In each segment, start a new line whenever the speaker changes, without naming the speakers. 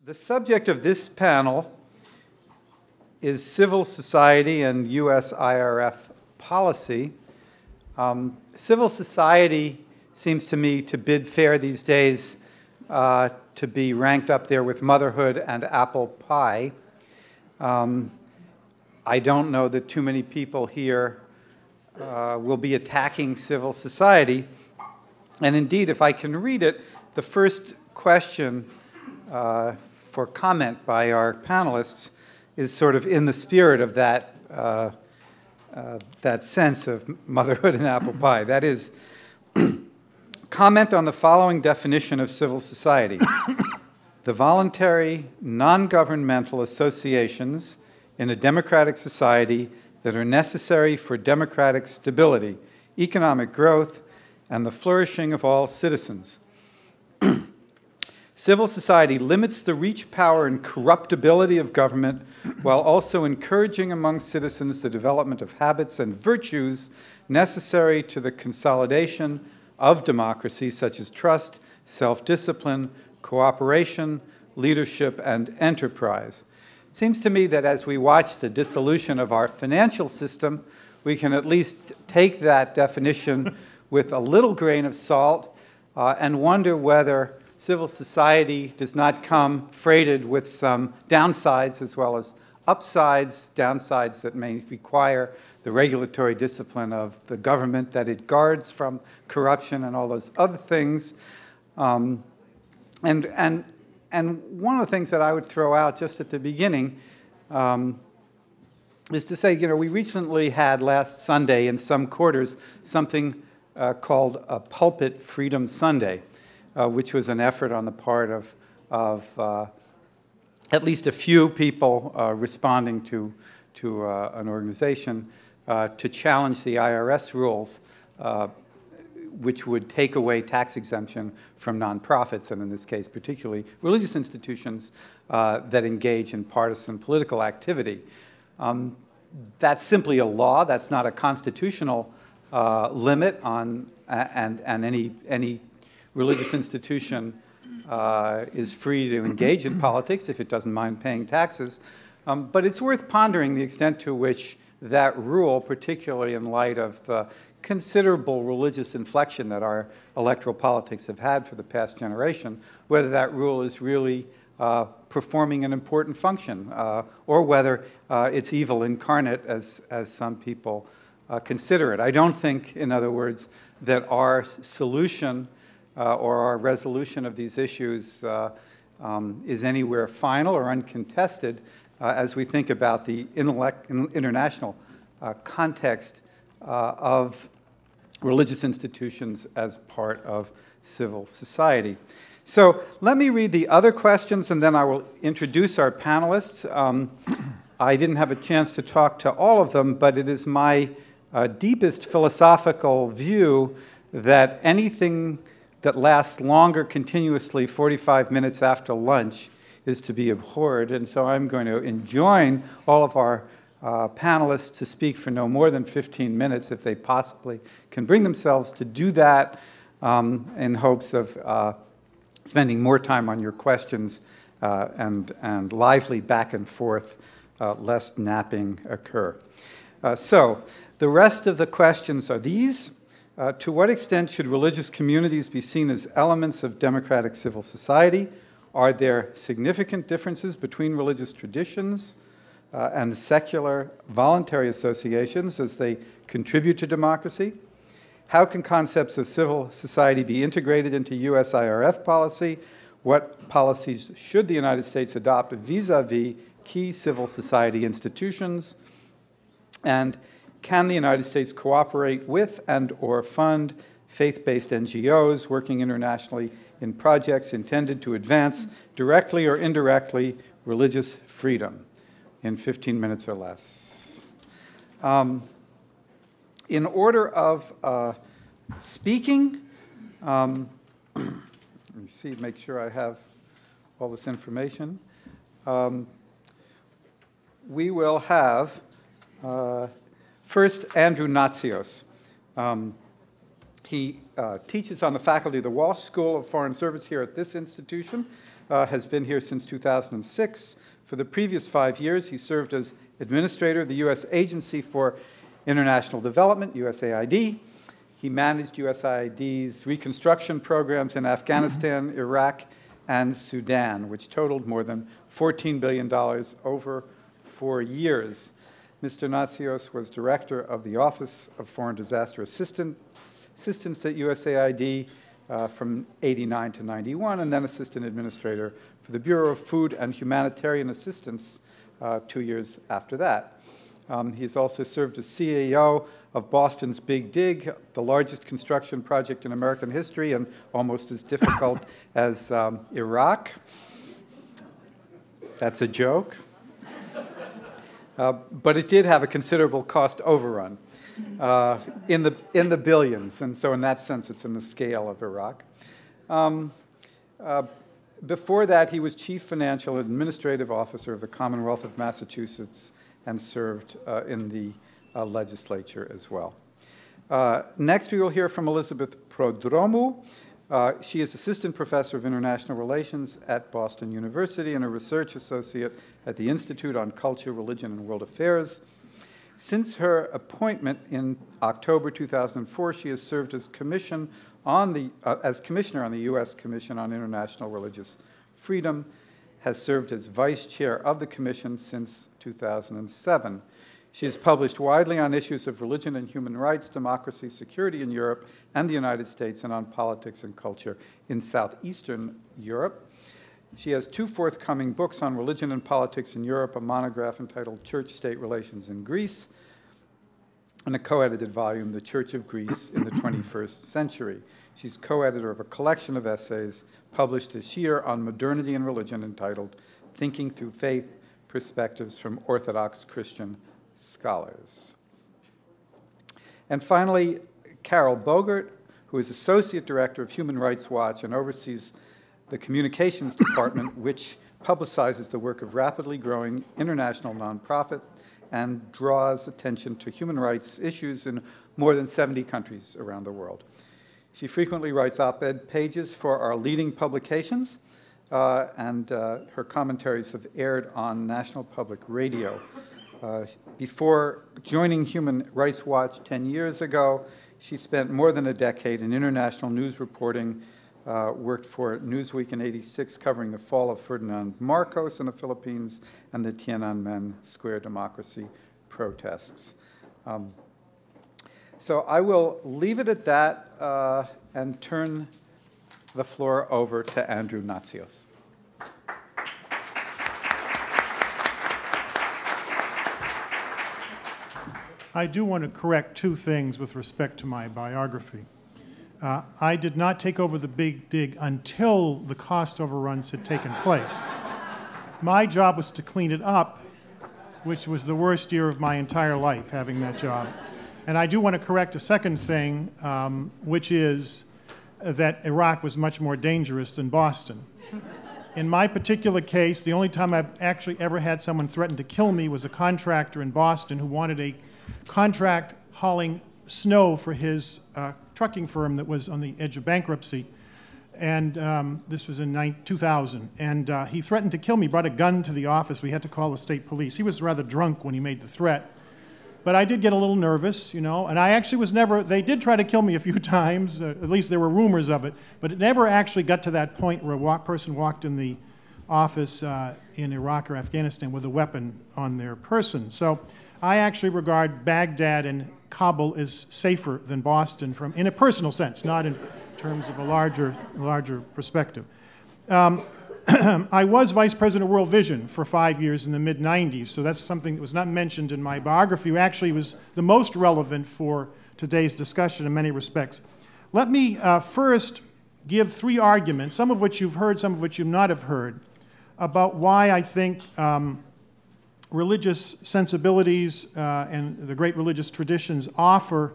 The subject of this panel is civil society and U.S. IRF policy. Civil society seems to me to bid fair these days to be ranked up there with motherhood and apple pie. I don't know that too many people here will be attacking civil society. And indeed, if I can read it, the first question for comment by our panelists is sort of in the spirit of that, that sense of motherhood and apple pie. That is, comment on the following definition of civil society. The voluntary, non-governmental associations in a democratic society that are necessary for democratic stability, economic growth, and the flourishing of all citizens. Civil society limits the reach, power, and corruptibility of government while also encouraging among citizens the development of habits and virtues necessary to the consolidation of democracy, such as trust, self-discipline, cooperation, leadership, and enterprise. It seems to me that as we watch the dissolution of our financial system, we can at least take that definition with a little grain of salt and wonder whether civil society does not come freighted with some downsides as well as upsides, downsides that may require the regulatory discipline of the government that it guards from corruption and all those other things. And one of the things that I would throw out just at the beginning is to say, you know, we recently had last Sunday in some quarters something called a Pulpit Freedom Sunday, which was an effort on the part of at least a few people responding to an organization to challenge the IRS rules, which would take away tax exemption from nonprofits, and in this case particularly religious institutions that engage in partisan political activity. That's simply a law. That's not a constitutional limit on, and any religious institution is free to engage in politics if it doesn't mind paying taxes. But it's worth pondering the extent to which that rule, particularly in light of the considerable religious inflection that our electoral politics have had for the past generation, whether that rule is really performing an important function, or whether it's evil incarnate, as some people consider it. I don't think, in other words, that our solution or our resolution of these issues is anywhere final or uncontested as we think about the international context of religious institutions as part of civil society. So let me read the other questions, and then I will introduce our panelists. I didn't have a chance to talk to all of them, but it is my deepest philosophical view that anything that lasts longer continuously 45 minutes after lunch is to be abhorred. And so I'm going to enjoin all of our panelists to speak for no more than 15 minutes if they possibly can bring themselves to do that, in hopes of spending more time on your questions and lively back and forth, lest napping occur. So the rest of the questions are these. To what extent should religious communities be seen as elements of democratic civil society? Are there significant differences between religious traditions and secular voluntary associations as they contribute to democracy? How can concepts of civil society be integrated into U.S. IRF policy? What policies should the United States adopt vis-a-vis key civil society institutions? And can the United States cooperate with and or fund faith-based NGOs working internationally in projects intended to advance directly or indirectly religious freedom? In 15 minutes or less. In order of speaking, let me see, make sure I have all this information. We will have first Andrew Natsios. He teaches on the faculty of the Walsh School of Foreign Service here at this institution. has been here since 2006. For the previous 5 years, he served as administrator of the U.S. Agency for International Development, USAID. He managed USAID's reconstruction programs in Afghanistan, Iraq, and Sudan, which totaled more than $14 billion over 4 years. Mr. Natsios was director of the Office of Foreign Disaster Assistance at USAID from 89 to 91, and then assistant administrator for the Bureau of Food and Humanitarian Assistance 2 years after that. He has also served as CEO of Boston's Big Dig, the largest construction project in American history and almost as difficult as Iraq. That's a joke. But it did have a considerable cost overrun in the billions, and so in that sense it's in the scale of Iraq. Before that, he was Chief Financial and Administrative Officer of the Commonwealth of Massachusetts and served in the legislature as well. Next, we will hear from Elizabeth Prodromou. She is Assistant Professor of International Relations at Boston University and a Research Associate at the Institute on Culture, Religion, and World Affairs. Since her appointment in October 2004, she has served as Commissioner on the U.S. Commission on International Religious Freedom, has served as Vice Chair of the Commission since 2007. She has published widely on issues of religion and human rights, democracy, security in Europe and the United States, and on politics and culture in southeastern Europe. She has 2 forthcoming books on religion and politics in Europe, a monograph entitled Church-State Relations in Greece, and a co-edited volume, The Church of Greece in the 21st Century. She's co-editor of a collection of essays published this year on modernity and religion entitled Thinking Through Faith, Perspectives from Orthodox Christian Scholars. And finally, Carroll Bogert, who is Associate Director of Human Rights Watch and oversees the Communications Department, which publicizes the work of rapidly growing international nonprofit and draws attention to human rights issues in more than 70 countries around the world. She frequently writes op-ed pages for our leading publications, and her commentaries have aired on National Public Radio. Before joining Human Rights Watch 10 years ago, she spent more than a decade in international news reporting, worked for Newsweek in '86, covering the fall of Ferdinand Marcos in the Philippines and the Tiananmen Square democracy protests. So I will leave it at that and turn the floor over to Andrew Natsios.
I do want to correct 2 things with respect to my biography. I did not take over the Big Dig until the cost overruns had taken place. My job was to clean it up, which was the worst year of my entire life, having that job. And I do want to correct a second thing, which is that Iraq was much more dangerous than Boston. In my particular case, the only time I've actually ever had someone threaten to kill me was a contractor in Boston who wanted a contract hauling snow for his trucking firm that was on the edge of bankruptcy. And this was in 2000. And he threatened to kill me, brought a gun to the office. We had to call the state police. He was rather drunk when he made the threat. But I did get a little nervous, you know, and I actually was never, they did try to kill me a few times, at least there were rumors of it, but it never actually got to that point where a person walked in the office in Iraq or Afghanistan with a weapon on their person. So I actually regard Baghdad and Kabul as safer than Boston in a personal sense, not in terms of a larger perspective. I was Vice President of World Vision for 5 years in the mid-90s, so that's something that was not mentioned in my biography. Actually, was the most relevant for today's discussion in many respects. Let me first give 3 arguments, some of which you've heard, some of which you not have heard, about why I think religious sensibilities and the great religious traditions offer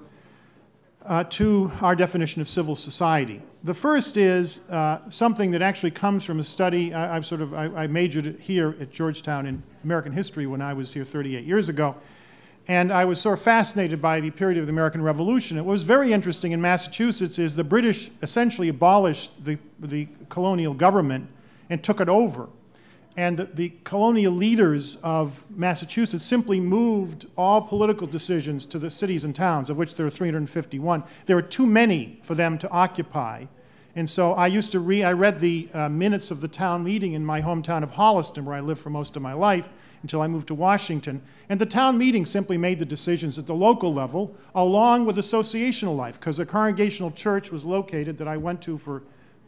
to our definition of civil society. The first is something that actually comes from a study. I majored here at Georgetown in American history when I was here 38 years ago, and I was sort of fascinated by the period of the American Revolution. What was very interesting in Massachusetts is the British essentially abolished the colonial government and took it over. And the colonial leaders of Massachusetts simply moved all political decisions to the cities and towns, of which there are 351. There were too many for them to occupy. And so I read the minutes of the town meeting in my hometown of Holliston, where I lived for most of my life, until I moved to Washington. And the town meeting simply made the decisions at the local level, along with associational life, because the Congregational Church was located, that I went to for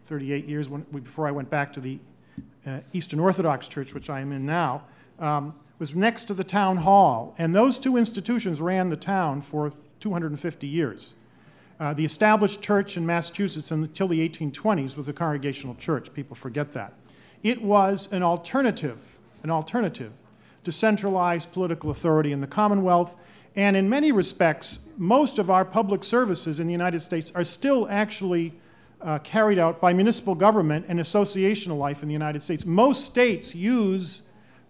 38 years before I went back to the Eastern Orthodox Church, which I am in now, was next to the town hall. And those two institutions ran the town for 250 years. The established church in Massachusetts until the 1820s was the Congregational Church. People forget that. It was an alternative to centralized political authority in the Commonwealth. And in many respects, most of our public services in the United States are still actually carried out by municipal government and associational life in the United States. Most states use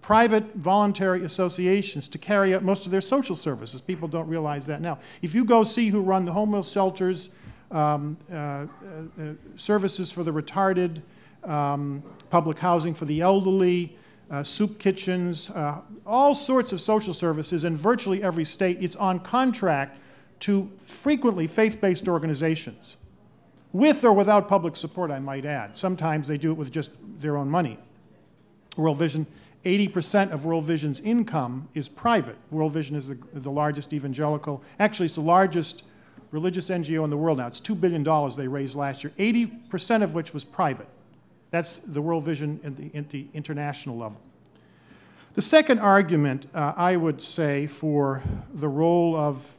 private voluntary associations to carry out most of their social services. People don't realize that now. If you go see who run the homeless shelters, services for the retarded, public housing for the elderly, soup kitchens, all sorts of social services in virtually every state, it's on contract to frequently faith-based organizations. With or without public support, I might add. Sometimes they do it with just their own money. World Vision, 80% of World Vision's income is private. World Vision is the largest evangelical, actually it's the largest religious NGO in the world now. It's $2 billion they raised last year, 80% of which was private. That's the World Vision at the international level. The second argument, I would say, for the role of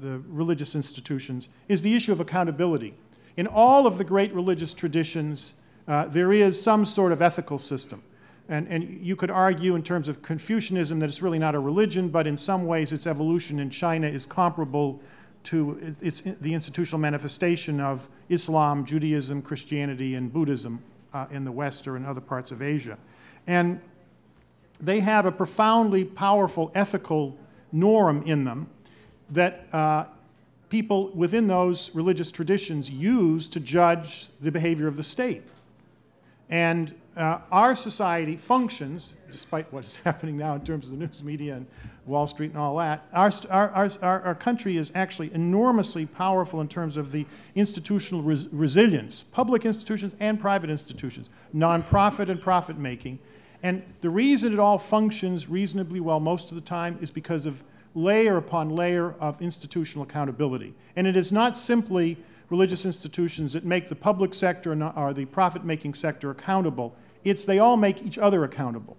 the religious institutions is the issue of accountability. In all of the great religious traditions, there is some sort of ethical system. And you could argue in terms of Confucianism that it's really not a religion, but in some ways its evolution in China is comparable to the institutional manifestation of Islam, Judaism, Christianity, and Buddhism in the West or in other parts of Asia. And they have a profoundly powerful ethical norm in them that people within those religious traditions use to judge the behavior of the state. And our society functions, despite what is happening now in terms of the news media and Wall Street and all that, our country is actually enormously powerful in terms of the institutional resilience, public institutions and private institutions, nonprofit and profit-making. And the reason it all functions reasonably well most of the time is because of layer upon layer of institutional accountability. And it is not simply religious institutions that make the public sector or the profit-making sector accountable. It's they all make each other accountable.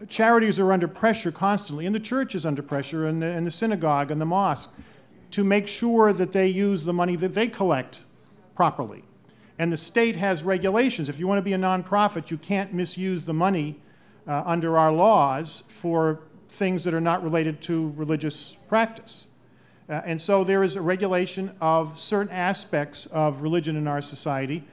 Charities are under pressure constantly, and the church is under pressure, and the synagogue and the mosque, to make sure that they use the money that they collect properly. And the state has regulations. If you want to be a nonprofit, you can't misuse the money under our laws for things that are not related to religious practice. And so there is a regulation of certain aspects of religion in our society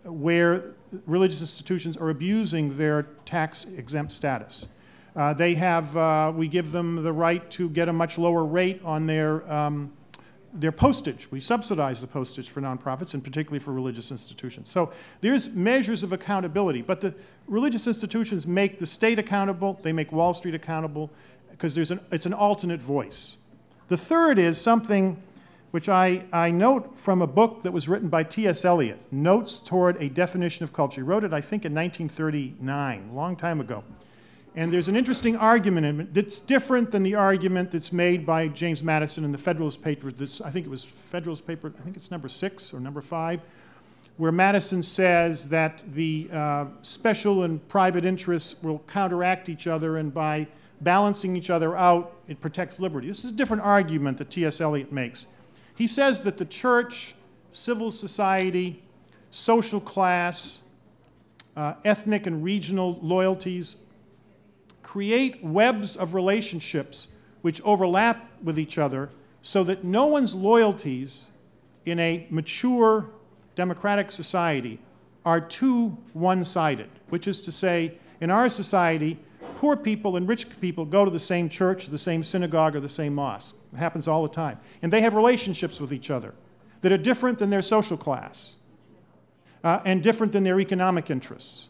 where religious institutions are abusing their tax-exempt status. We give them the right to get a much lower rate on their postage. We subsidize the postage for nonprofits, and particularly for religious institutions. So there's measures of accountability, but the religious institutions make the state accountable, they make Wall Street accountable, because it's an alternate voice. The third is something which I note from a book that was written by T.S. Eliot, Notes Toward a Definition of Culture. He wrote it, I think, in 1939, a long time ago. And there's an interesting argument in it that's different than the argument that's made by James Madison in the Federalist paper. I think it was Federalist paper, I think it's number 6 or number 5, where Madison says that the special and private interests will counteract each other, and by balancing each other out, it protects liberty. This is a different argument that T.S. Eliot makes. He says that the church, civil society, social class, ethnic and regional loyalties create webs of relationships which overlap with each other so that no one's loyalties in a mature democratic society are too one-sided, which is to say, in our society, poor people and rich people go to the same church, the same synagogue, or the same mosque. It happens all the time. And they have relationships with each other that are different than their social class. and different than their economic interests.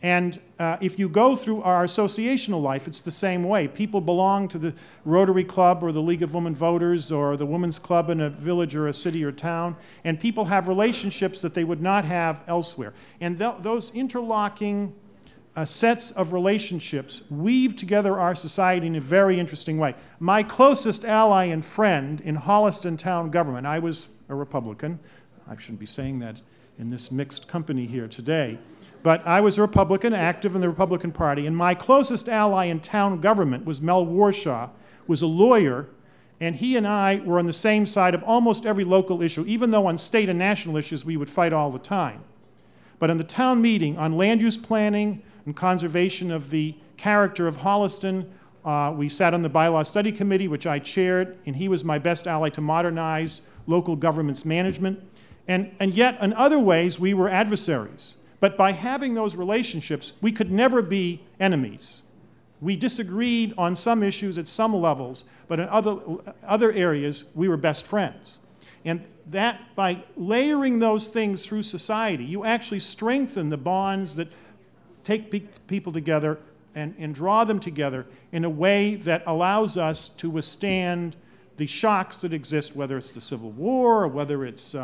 And if you go through our associational life, it's the same way. People belong to the Rotary Club or the League of Women Voters or the Women's Club in a village or a city or town, and people have relationships that they would not have elsewhere. And those interlocking sets of relationships weave together our society in a very interesting way. My closest ally and friend in Holliston town government, I was a Republican. I shouldn't be saying that in this mixed company here today. But I was a Republican, active in the Republican Party, and my closest ally in town government was Mel Warshaw, was a lawyer, and he and I were on the same side of almost every local issue, even though on state and national issues we would fight all the time. But in the town meeting on land use planning and conservation of the character of Holliston, we sat on the bylaw study committee, which I chaired, and he was my best ally to modernize local government's management. And yet, in other ways, we were adversaries. But by having those relationships, we could never be enemies. We disagreed on some issues at some levels, but in other areas, we were best friends. And that, by layering those things through society, you actually strengthen the bonds that take people together and draw them together in a way that allows us to withstand the shocks that exist, whether it's the Civil War, or whether it's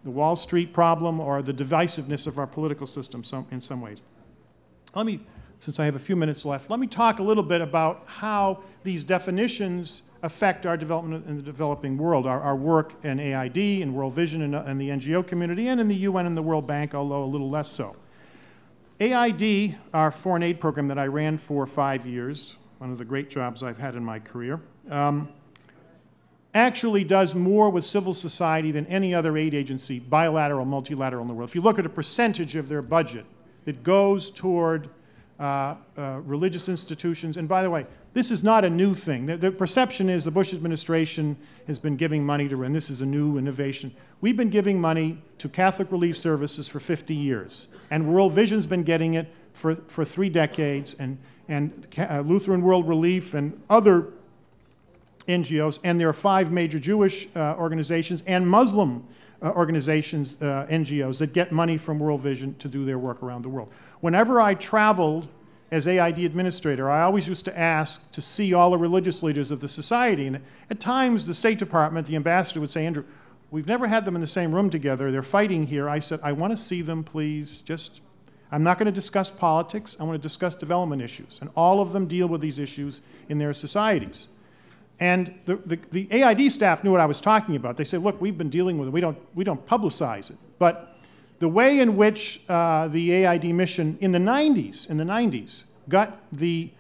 the Wall Street problem, or the divisiveness of our political system in some ways. Since I have a few minutes left, let me talk a little bit about how these definitions affect our development in the developing world, our work in AID, in World Vision, and the NGO community, and in the UN and the World Bank, although a little less so. AID, our foreign aid program that I ran for 5 years, one of the great jobs I've had in my career, actually does more with civil society than any other aid agency, bilateral, multilateral in the world. If you look at a percentage of their budget that goes toward religious institutions, and by the way, this is not a new thing. The perception is the Bush administration has been giving money to, and this is a new innovation. We've been giving money to Catholic Relief Services for 50 years, and World Vision's been getting it for 3 decades, and Lutheran World Relief and other NGOs, and there are 5 major Jewish organizations and Muslim organizations, NGOs, that get money from World Vision to do their work around the world. Whenever I traveled as AID administrator, I always used to ask to see all the religious leaders of the society, and at times the State Department, the ambassador would say, Andrew, we've never had them in the same room together, they're fighting here. I said, I want to see them, please, I'm not going to discuss politics, I want to discuss development issues, and all of them deal with these issues in their societies. And the AID staff knew what I was talking about. They said, look, we've been dealing with it. We don't publicize it. But the way in which the AID mission in the 90s got the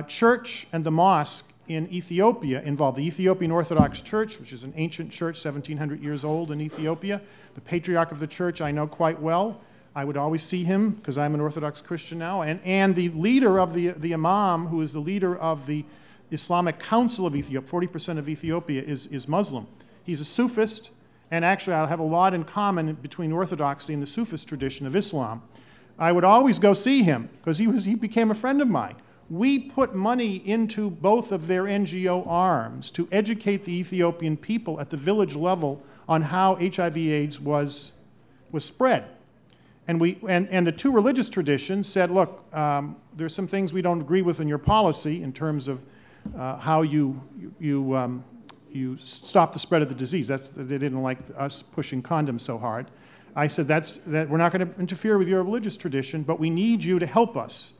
church and the mosque in Ethiopia involved, the Ethiopian Orthodox Church, which is an ancient church, 1,700 years old in Ethiopia. The patriarch of the church I know quite well. I would always see him because I'm an Orthodox Christian now. And the leader of the imam, who is the leader of the Islamic Council of Ethiopia, 40% of Ethiopia is Muslim. He's a Sufist, and actually I have a lot in common between Orthodoxy and the Sufist tradition of Islam. I would always go see him because he became a friend of mine. We put money into both of their NGO arms to educate the Ethiopian people at the village level on how HIV/AIDS was spread. And the 2 religious traditions said, look, there's some things we don't agree with in your policy in terms of how you stop the spread of the disease. They didn't like us pushing condoms so hard. I said, that we're not going to interfere with your religious tradition, but we need you to help us.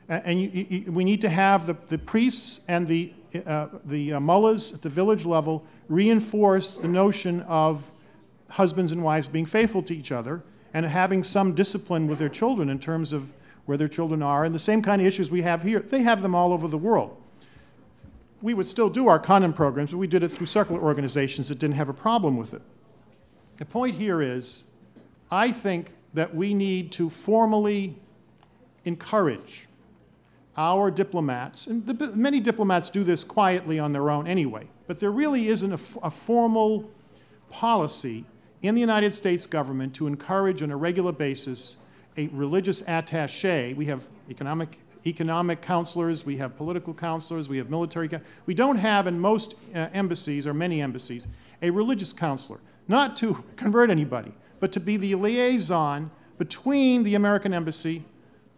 And we need to have the priests and the mullahs at the village level reinforce the notion of husbands and wives being faithful to each other and having some discipline with their children in terms of where their children are. And the same kind of issues we have here, they have them all over the world. We would still do our condom programs, but we did it through secular organizations that didn't have a problem with it. The point here is, I think that we need to formally encourage our diplomats, and many diplomats do this quietly on their own anyway, but there really isn't a formal policy in the United States government to encourage on a regular basis a religious attaché. We have economic counselors, we have political counselors, we have military counselors. We don't have in most embassies, or many embassies, a religious counselor. Not to convert anybody, but to be the liaison between the American embassy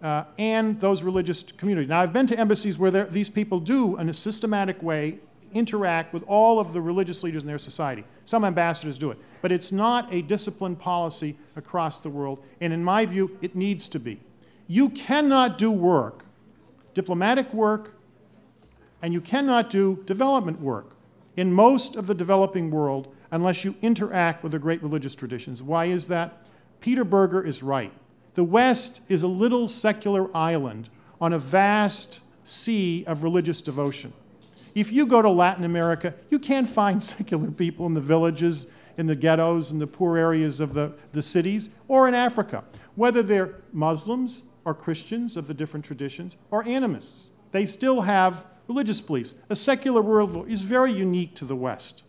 and those religious communities. Now, I've been to embassies where these people do, in a systematic way, interact with all of the religious leaders in their society. Some ambassadors do it. But it's not a disciplined policy across the world, and in my view, it needs to be. You cannot do work, diplomatic work, and you cannot do development work in most of the developing world unless you interact with the great religious traditions. Why is that? Peter Berger is right. The West is a little secular island on a vast sea of religious devotion. If you go to Latin America, you can't find secular people in the villages, in the ghettos, in the poor areas of the cities, or in Africa, whether they're Muslims or Christians of the different traditions, or animists. They still have religious beliefs. A secular worldview is very unique to the West.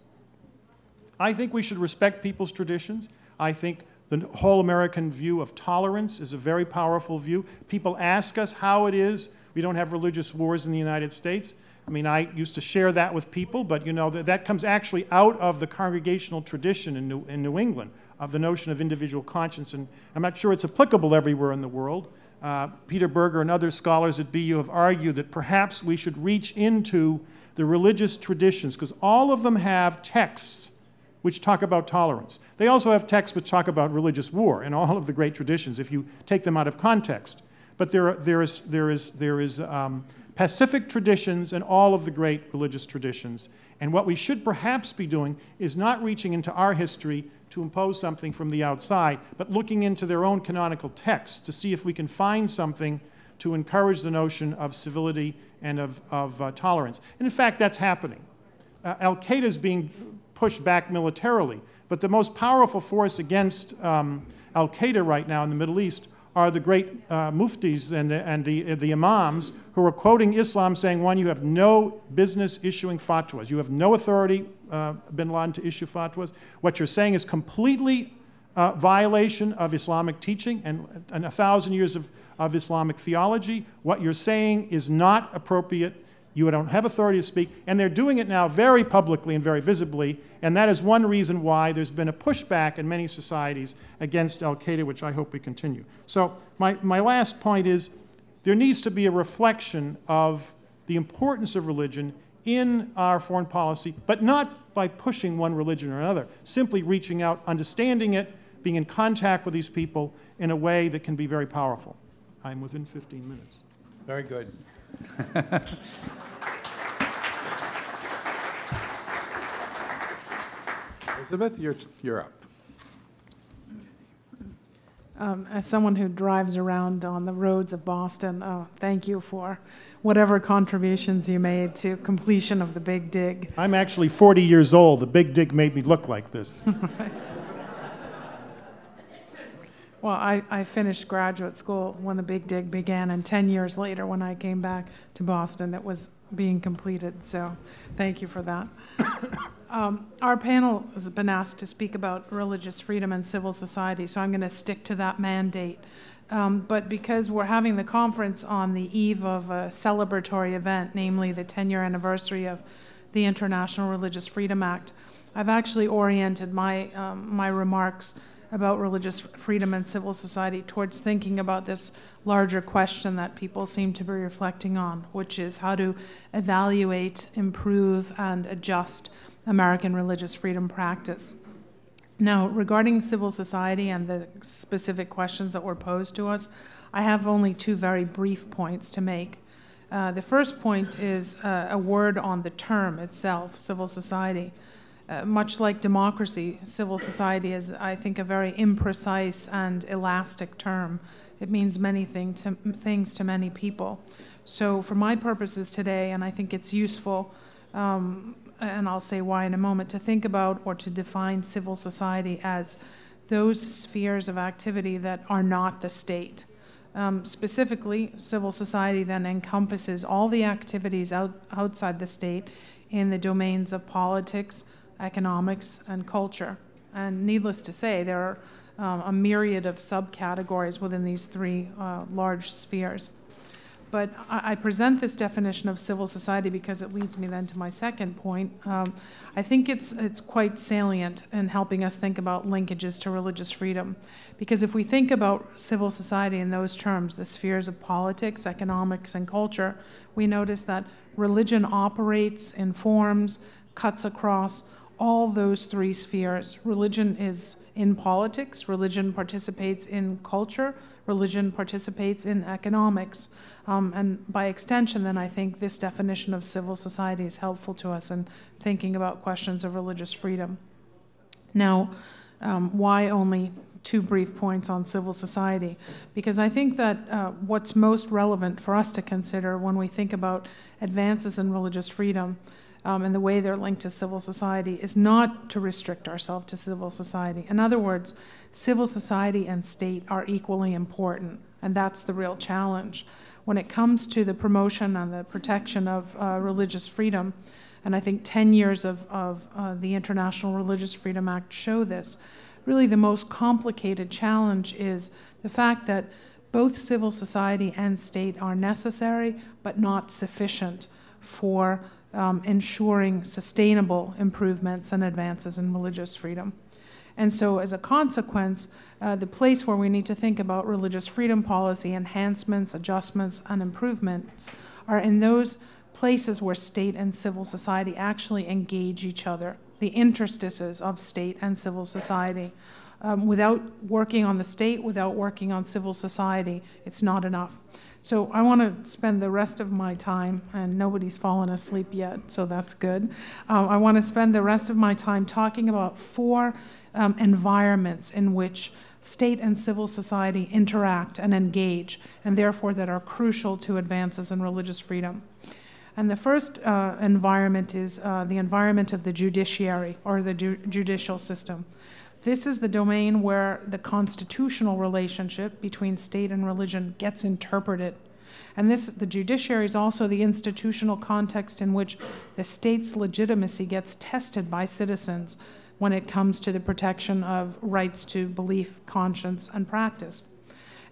I think we should respect people's traditions. I think the whole American view of tolerance is a very powerful view. People ask us how it is we don't have religious wars in the United States. I mean, I used to share that with people, but you know, that comes actually out of the congregational tradition in New England, of the notion of individual conscience, and I'm not sure it's applicable everywhere in the world. Peter Berger and other scholars at BU have argued that perhaps we should reach into the religious traditions, because all of them have texts which talk about tolerance. They also have texts which talk about religious war in all of the great traditions, if you take them out of context. But there is Pacific traditions in all of the great religious traditions. And what we should perhaps be doing is not reaching into our history to impose something from the outside, but looking into their own canonical texts to see if we can find something to encourage the notion of civility and of tolerance. And in fact, that's happening. Al-Qaeda is being pushed back militarily, but the most powerful force against Al-Qaeda right now in the Middle East are the great muftis and the imams who are quoting Islam saying, one, you have no business issuing fatwas. You have no authority, bin Laden, to issue fatwas. What you're saying is completely violation of Islamic teaching and 1,000 years of Islamic theology. What you're saying is not appropriate. You don't have authority to speak. And they're doing it now very publicly and very visibly. And that is one reason why there's been a pushback in many societies against Al-Qaeda, which I hope we continue. So my last point is there needs to be a reflection of the importance of religion in our foreign policy, but not by pushing one religion or another, simply reaching out, understanding it, being in contact with these people in a way that can be very powerful. I'm within 15 minutes.
Very good. Elizabeth, you're up.
As someone who drives around on the roads of Boston, thank you for whatever contributions you made to completion of the Big Dig.
I'm actually 40 years old. The Big Dig made me look like this.
Well, I finished graduate school when the Big Dig began, and 10 years later, when I came back to Boston, it was being completed. So thank you for that. Our panel has been asked to speak about religious freedom and civil society, so I'm going to stick to that mandate. But because we're having the conference on the eve of a celebratory event, namely the 10-year anniversary of the International Religious Freedom Act, I've actually oriented my remarks about religious freedom and civil society towards thinking about this larger question that people seem to be reflecting on, which is how to evaluate, improve, and adjust American religious freedom practice. Now, regarding civil society and the specific questions that were posed to us, I have only two very brief points to make. The first point is a word on the term itself, civil society. Much like democracy, civil society is, I think, a very imprecise and elastic term. It means many things to many people. So for my purposes today, and I think it's useful, and I'll say why in a moment, to think about or to define civil society as those spheres of activity that are not the state. Specifically, civil society then encompasses all the activities outside the state in the domains of politics, economics, and culture. And needless to say, there are a myriad of subcategories within these three large spheres. But I present this definition of civil society because it leads me then to my second point. I think it's quite salient in helping us think about linkages to religious freedom. Because if we think about civil society in those terms, the spheres of politics, economics, and culture, we notice that religion operates, informs, cuts across all those three spheres. Religion is in politics, religion participates in culture, religion participates in economics. And by extension, then, I think this definition of civil society is helpful to us in thinking about questions of religious freedom. Now, why only 2 brief points on civil society? Because I think that what's most relevant for us to consider when we think about advances in religious freedom and the way they're linked to civil society is not to restrict ourselves to civil society. In other words, civil society and state are equally important, and that's the real challenge. When it comes to the promotion and the protection of religious freedom, and I think 10 years of the International Religious Freedom Act show this, really the most complicated challenge is the fact that both civil society and state are necessary but not sufficient for ensuring sustainable improvements and advances in religious freedom. And so as a consequence, the place where we need to think about religious freedom policy enhancements, adjustments, and improvements are in those places where state and civil society actually engage each other, the interstices of state and civil society. Without working on the state, without working on civil society, it's not enough. So I want to spend the rest of my time, and nobody's fallen asleep yet, so that's good. I want to spend the rest of my time talking about 4 environments in which state and civil society interact and engage, and therefore that are crucial to advances in religious freedom. And the first environment is the environment of the judiciary, or the judicial system. This is the domain where the constitutional relationship between state and religion gets interpreted. And the judiciary is also the institutional context in which the state's legitimacy gets tested by citizens when it comes to the protection of rights to belief, conscience, and practice.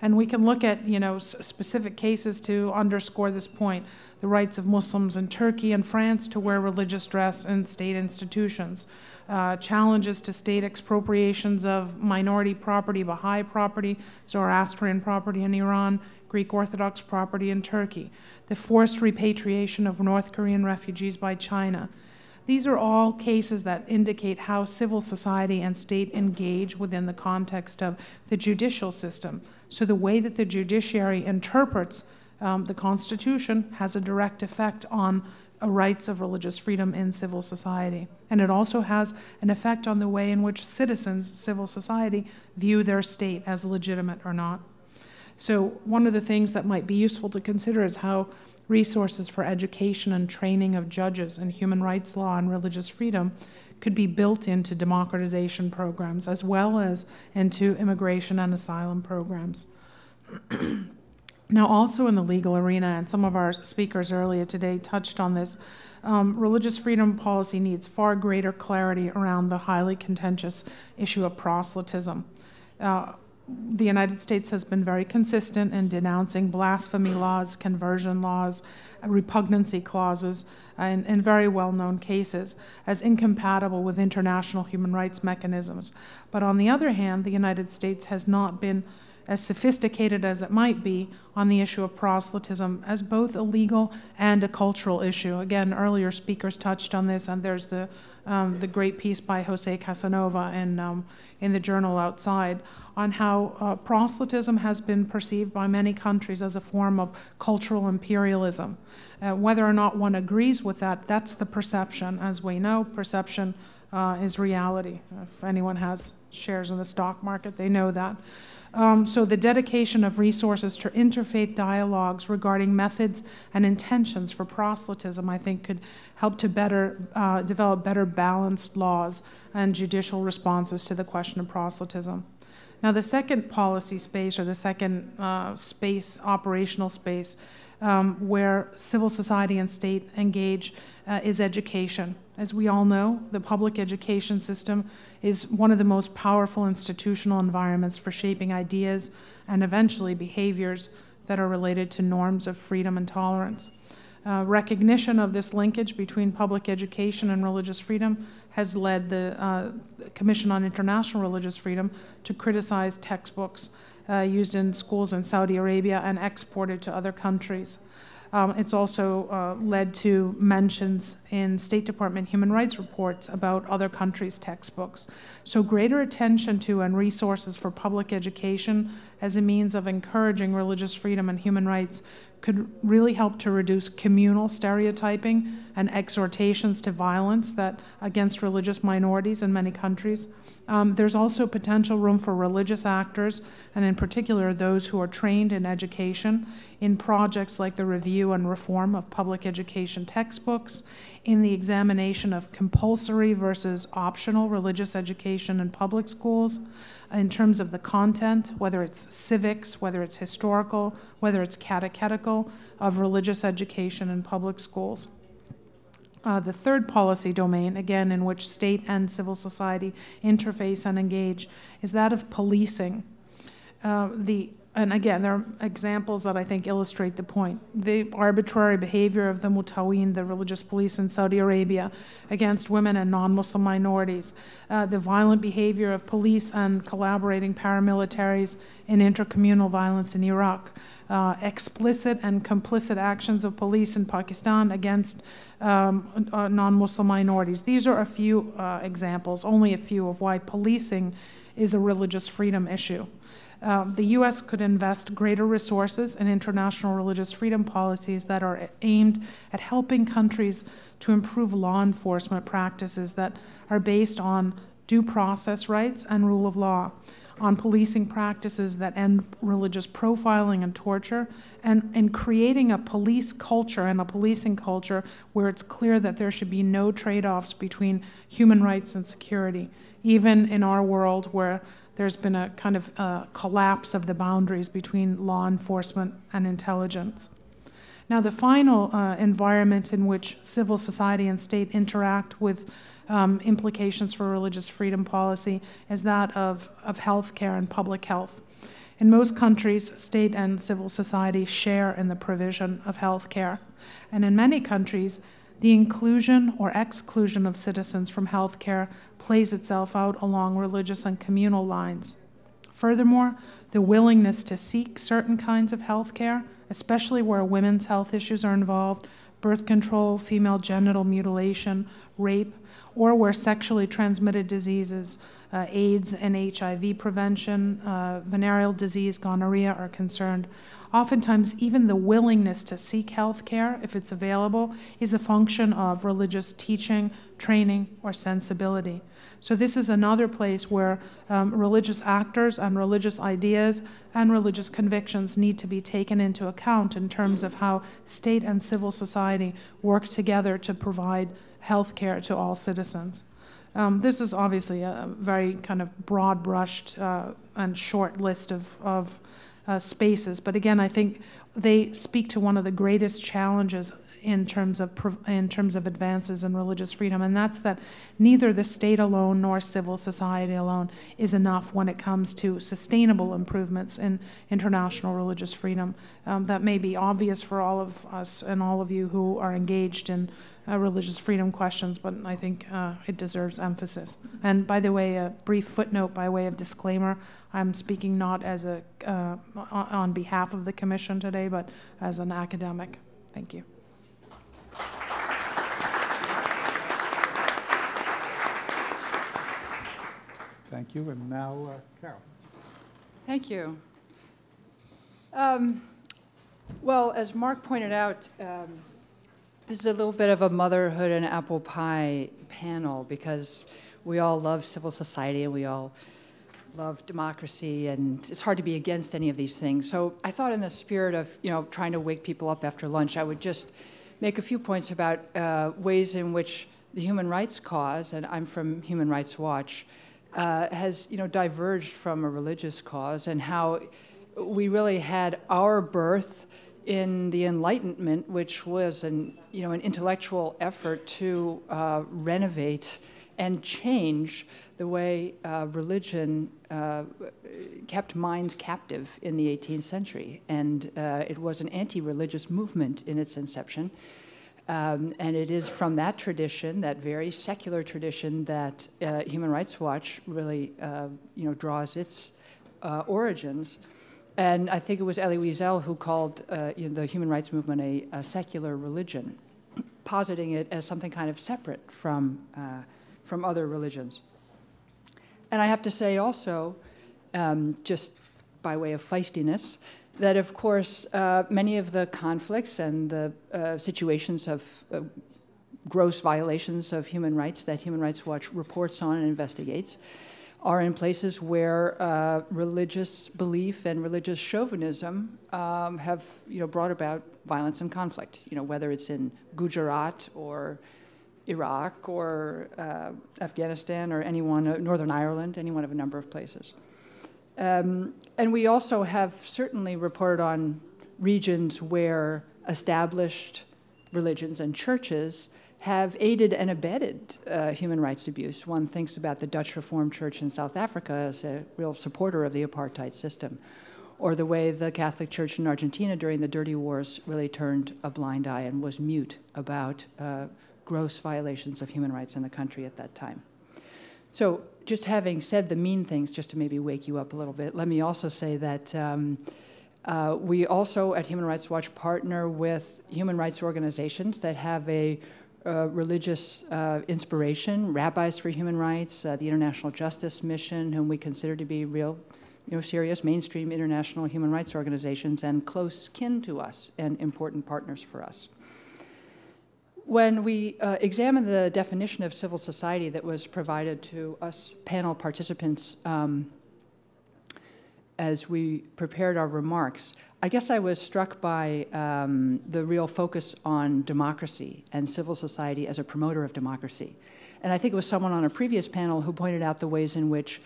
And we can look at, specific cases to underscore this point. The rights of Muslims in Turkey and France to wear religious dress in state institutions. Challenges to state expropriations of minority property, Baha'i property, Zoroastrian property in Iran, Greek Orthodox property in Turkey. The forced repatriation of North Korean refugees by China. These are all cases that indicate how civil society and state engage within the context of the judicial system. So the way that the judiciary interprets the Constitution has a direct effect on rights of religious freedom in civil society. And it also has an effect on the way in which citizens, civil society, view their state as legitimate or not. So one of the things that might be useful to consider is how resources for education and training of judges in human rights law and religious freedom could be built into democratization programs as well as into immigration and asylum programs. Now, also in the legal arena, and some of our speakers earlier today touched on this, religious freedom policy needs far greater clarity around the highly contentious issue of proselytism. The United States has been very consistent in denouncing blasphemy laws, conversion laws, repugnancy clauses, in very well-known cases as incompatible with international human rights mechanisms. But on the other hand, the United States has not been as sophisticated as it might be on the issue of proselytism as both a legal and a cultural issue. Again, earlier speakers touched on this, and there's the great piece by Jose Casanova in the journal Outside on how proselytism has been perceived by many countries as a form of cultural imperialism. Whether or not one agrees with that, that's the perception. As we know, perception is reality. If anyone has shares in the stock market, they know that. So the dedication of resources to interfaith dialogues regarding methods and intentions for proselytism, I think, could help to develop better balanced laws and judicial responses to the question of proselytism. Now, the second policy space, or the second operational space, where civil society and state engage is education. As we all know, the public education system is one of the most powerful institutional environments for shaping ideas and eventually behaviors that are related to norms of freedom and tolerance. Recognition of this linkage between public education and religious freedom has led the Commission on International Religious Freedom to criticize textbooks used in schools in Saudi Arabia and exported to other countries. It's also led to mentions in State Department human rights reports about other countries' textbooks. So greater attention to and resources for public education as a means of encouraging religious freedom and human rights could really help to reduce communal stereotyping and exhortations to violence that against religious minorities in many countries. There's also potential room for religious actors, and in particular those who are trained in education, in projects like the review and reform of public education textbooks, in the examination of compulsory versus optional religious education in public schools, in terms of the content, whether it's civics, whether it's historical, whether it's catechetical, of religious education in public schools. The third policy domain, again, in which state and civil society interface and engage, is that of policing. And again, there are examples that I think illustrate the point. The arbitrary behavior of the Mutawin, the religious police in Saudi Arabia, against women and non-Muslim minorities, the violent behavior of police and collaborating paramilitaries in intercommunal violence in Iraq, explicit and complicit actions of police in Pakistan against non-Muslim minorities. These are a few examples, only a few, of why policing is a religious freedom issue. The U.S. could invest greater resources in international religious freedom policies that are aimed at helping countries to improve law enforcement practices that are based on due process rights and rule of law, on policing practices that end religious profiling and torture, and in creating a police culture and a policing culture where it's clear that there should be no trade-offs between human rights and security, even in our world where there's been a kind of collapse of the boundaries between law enforcement and intelligence. Now, the final environment in which civil society and state interact with implications for religious freedom policy is that of healthcare and public health. In most countries, state and civil society share in the provision of healthcare. And in many countries, the inclusion or exclusion of citizens from healthcare plays itself out along religious and communal lines. Furthermore, the willingness to seek certain kinds of healthcare, especially where women's health issues are involved, birth control, female genital mutilation, rape, or where sexually transmitted diseases, AIDS and HIV prevention, venereal disease, gonorrhea are concerned. Oftentimes, even the willingness to seek health care, if it's available, is a function of religious teaching, training, or sensibility. So this is another place where religious actors and religious ideas and religious convictions need to be taken into account in terms of how state and civil society work together to provide health care to all citizens. This is obviously a very kind of broad-brushed and short list of spaces, but again, I think they speak to one of the greatest challenges in terms of advances in religious freedom, and that's that neither the state alone nor civil society alone is enough when it comes to sustainable improvements in international religious freedom. That may be obvious for all of us and all of you who are engaged in religious freedom questions, but I think it deserves emphasis. And by the way, a brief footnote by way of disclaimer, I'm speaking not as on behalf of the Commission today, but as an academic. Thank you.
Thank you, and now Carroll.
Thank you. Well, as Mark pointed out, this is a little bit of a motherhood and apple pie panel because we all love civil society and we all love democracy, and it's hard to be against any of these things. So I thought in the spirit of trying to wake people up after lunch, I would just make a few points about ways in which the human rights cause, and I'm from Human Rights Watch, has diverged from a religious cause, and how we really had our birth in the Enlightenment, which was an intellectual effort to renovate and change the way religion kept minds captive in the 18th century. And it was an anti-religious movement in its inception. And it is from that tradition, that very secular tradition, that Human Rights Watch really draws its origins. And I think it was Elie Wiesel who called the human rights movement a secular religion, positing it as something kind of separate from other religions. And I have to say also, just by way of feistiness, that of course many of the conflicts and the situations of gross violations of human rights that Human Rights Watch reports on and investigates are in places where religious belief and religious chauvinism have brought about violence and conflict, whether it's in Gujarat or Iraq or Afghanistan or Northern Ireland, any one of a number of places. And we also have certainly reported on regions where established religions and churches have aided and abetted human rights abuse. One thinks about the Dutch Reformed Church in South Africa as a real supporter of the apartheid system, or the way the Catholic Church in Argentina during the Dirty Wars really turned a blind eye and was mute about gross violations of human rights in the country at that time. So just having said the mean things, just to maybe wake you up a little bit, let me also say that we also at Human Rights Watch partner with human rights organizations that have a religious inspiration, Rabbis for Human Rights, the International Justice Mission, whom we consider to be real, serious mainstream international human rights organizations and close kin to us and important partners for us. When we examined the definition of civil society that was provided to us panel participants as we prepared our remarks, I guess I was struck by the real focus on democracy and civil society as a promoter of democracy. And I think it was someone on a previous panel who pointed out the ways in which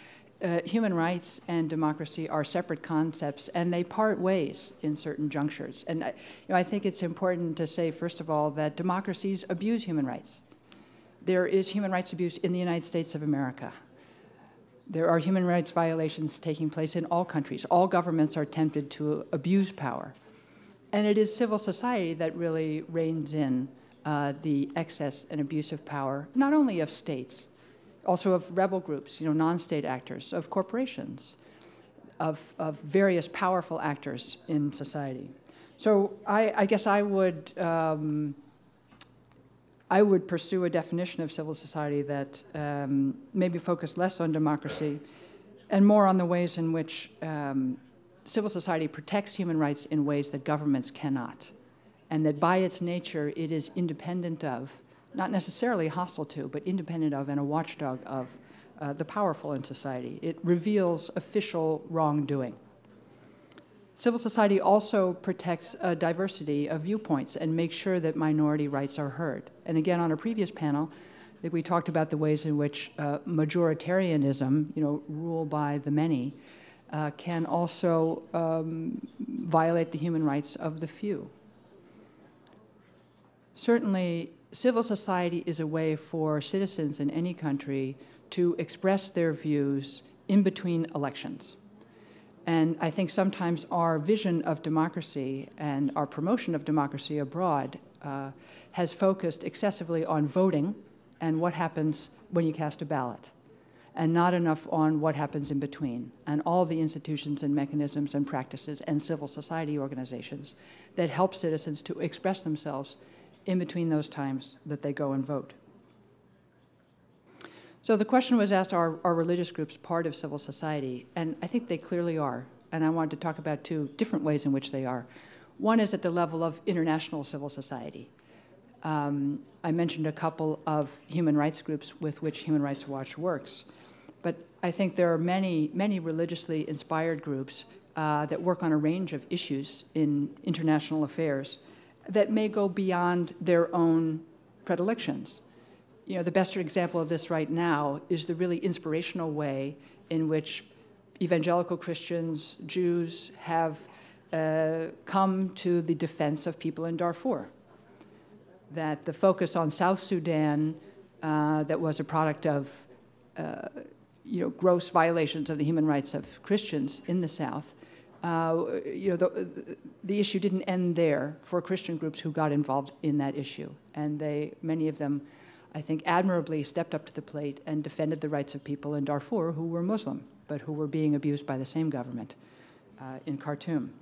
human rights and democracy are separate concepts, and they part ways in certain junctures. And I think it's important to say, first of all, that democracies abuse human rights. There is human rights abuse in the United States of America. There are human rights violations taking place in all countries. All governments are tempted to abuse power. And it is civil society that really reins in the excess and abuse of power, not only of states, also of rebel groups, non-state actors, of corporations, of various powerful actors in society. So I guess I would pursue a definition of civil society that maybe focused less on democracy and more on the ways in which civil society protects human rights in ways that governments cannot, and that by its nature it is independent of, not necessarily hostile to, but independent of and a watchdog of the powerful in society. It reveals official wrongdoing. Civil society also protects a diversity of viewpoints and makes sure that minority rights are heard. And again, on a previous panel, I think we talked about the ways in which majoritarianism, rule by the many, can also violate the human rights of the few. Certainly, civil society is a way for citizens in any country to express their views in between elections. And I think sometimes our vision of democracy and our promotion of democracy abroad has focused excessively on voting and what happens when you cast a ballot, and not enough on what happens in between, and all the institutions and mechanisms and practices and civil society organizations that help citizens to express themselves in between those times that they go and vote. So the question was asked, are religious groups part of civil society? And I think they clearly are. And I wanted to talk about two different ways in which they are. One is at the level of international civil society. I mentioned a couple of human rights groups with which Human Rights Watch works. But I think there are many, many religiously inspired groups that work on a range of issues in international affairs that may go beyond their own predilections. The best example of this right now is the really inspirational way in which evangelical Christians, Jews, have come to the defense of people in Darfur. That the focus on South Sudan that was a product of gross violations of the human rights of Christians in the South, the issue didn't end there for Christian groups who got involved in that issue. And many of them, I think, admirably stepped up to the plate and defended the rights of people in Darfur who were Muslim, but who were being abused by the same government in Khartoum.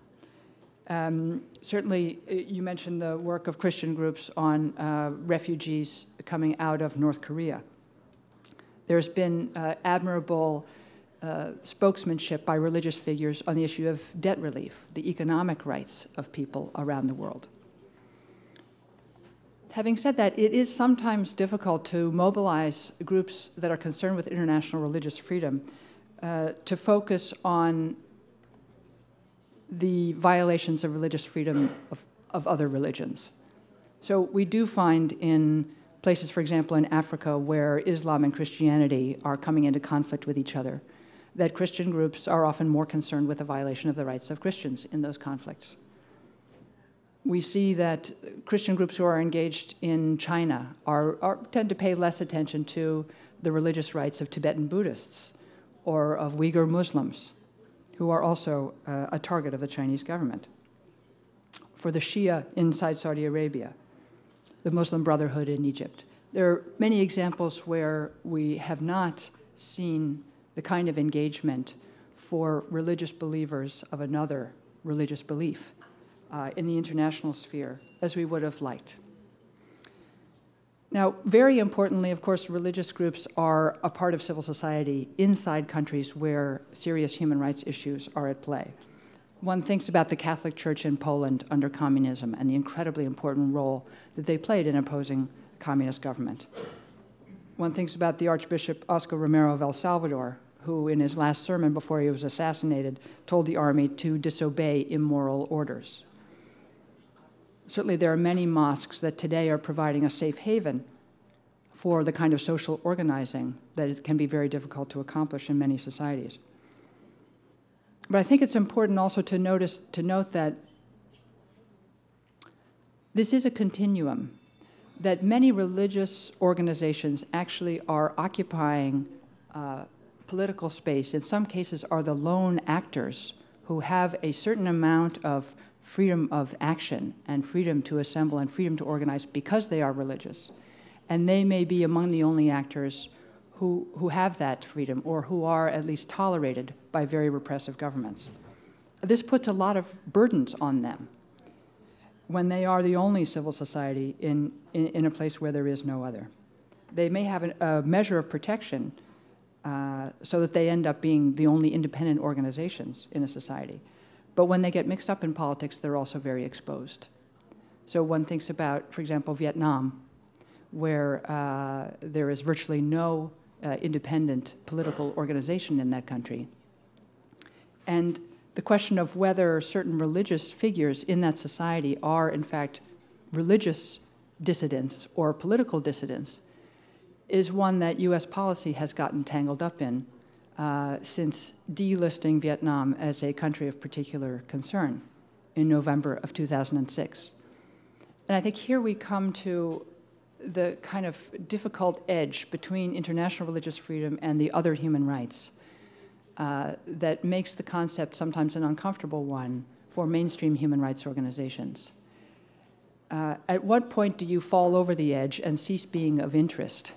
Certainly, you mentioned the work of Christian groups on refugees coming out of North Korea. There's been admirable spokesmanship by religious figures on the issue of debt relief, the economic rights of people around the world. Having said that, it is sometimes difficult to mobilize groups that are concerned with international religious freedom to focus on the violations of religious freedom of other religions. So we do find in places, for example, in Africa, where Islam and Christianity are coming into conflict with each other, that Christian groups are often more concerned with the violation of the rights of Christians in those conflicts. We see that Christian groups who are engaged in China tend to pay less attention to the religious rights of Tibetan Buddhists or of Uyghur Muslims, who are also a target of the Chinese government. For the Shia inside Saudi Arabia, the Muslim Brotherhood in Egypt. There are many examples where we have not seen the kind of engagement for religious believers of another religious belief in the international sphere as we would have liked. Now, very importantly, of course, religious groups are a part of civil society inside countries where serious human rights issues are at play. One thinks about the Catholic Church in Poland under communism and the incredibly important role that they played in opposing communist government. One thinks about the Archbishop Oscar Romero of El Salvador, who in his last sermon before he was assassinated told the army to disobey immoral orders. Certainly there are many mosques that today are providing a safe haven for the kind of social organizing that it can be very difficult to accomplish in many societies. But I think it's important also to note that this is a continuum, that many religious organizations actually are occupying political space, in some cases are the lone actors who have a certain amount of freedom of action and freedom to assemble and freedom to organize because they are religious. And they may be among the only actors who have that freedom or who are at least tolerated by very repressive governments. This puts a lot of burdens on them when they are the only civil society in a place where there is no other. They may have a measure of protection so that they end up being the only independent organizations in a society. But when they get mixed up in politics, they're also very exposed. So one thinks about, for example, Vietnam, where there is virtually no independent political organization in that country. And the question of whether certain religious figures in that society are, in fact, religious dissidents or political dissidents is one that U.S. policy has gotten tangled up in since delisting Vietnam as a country of particular concern in November of 2006. And I think here we come to the kind of difficult edge between international religious freedom and the other human rights that makes the concept sometimes an uncomfortable one for mainstream human rights organizations. At what point do you fall over the edge and cease being of interest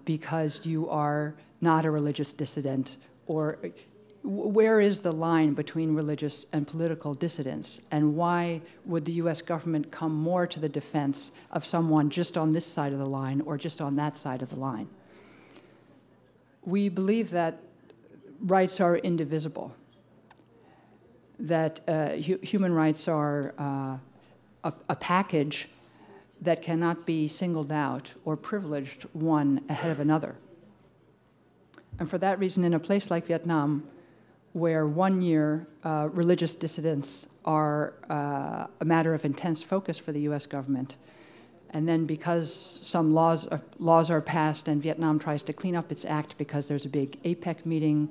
because you are not a religious dissident? Or where is the line between religious and political dissidents? And why would the US government come more to the defense of someone just on this side of the line or just on that side of the line? We believe that rights are indivisible, that human rights are a package that cannot be singled out or privileged one ahead of another. And for that reason, in a place like Vietnam, where 1 year religious dissidents are a matter of intense focus for the US government, and then because some laws are passed and Vietnam tries to clean up its act because there's a big APEC meeting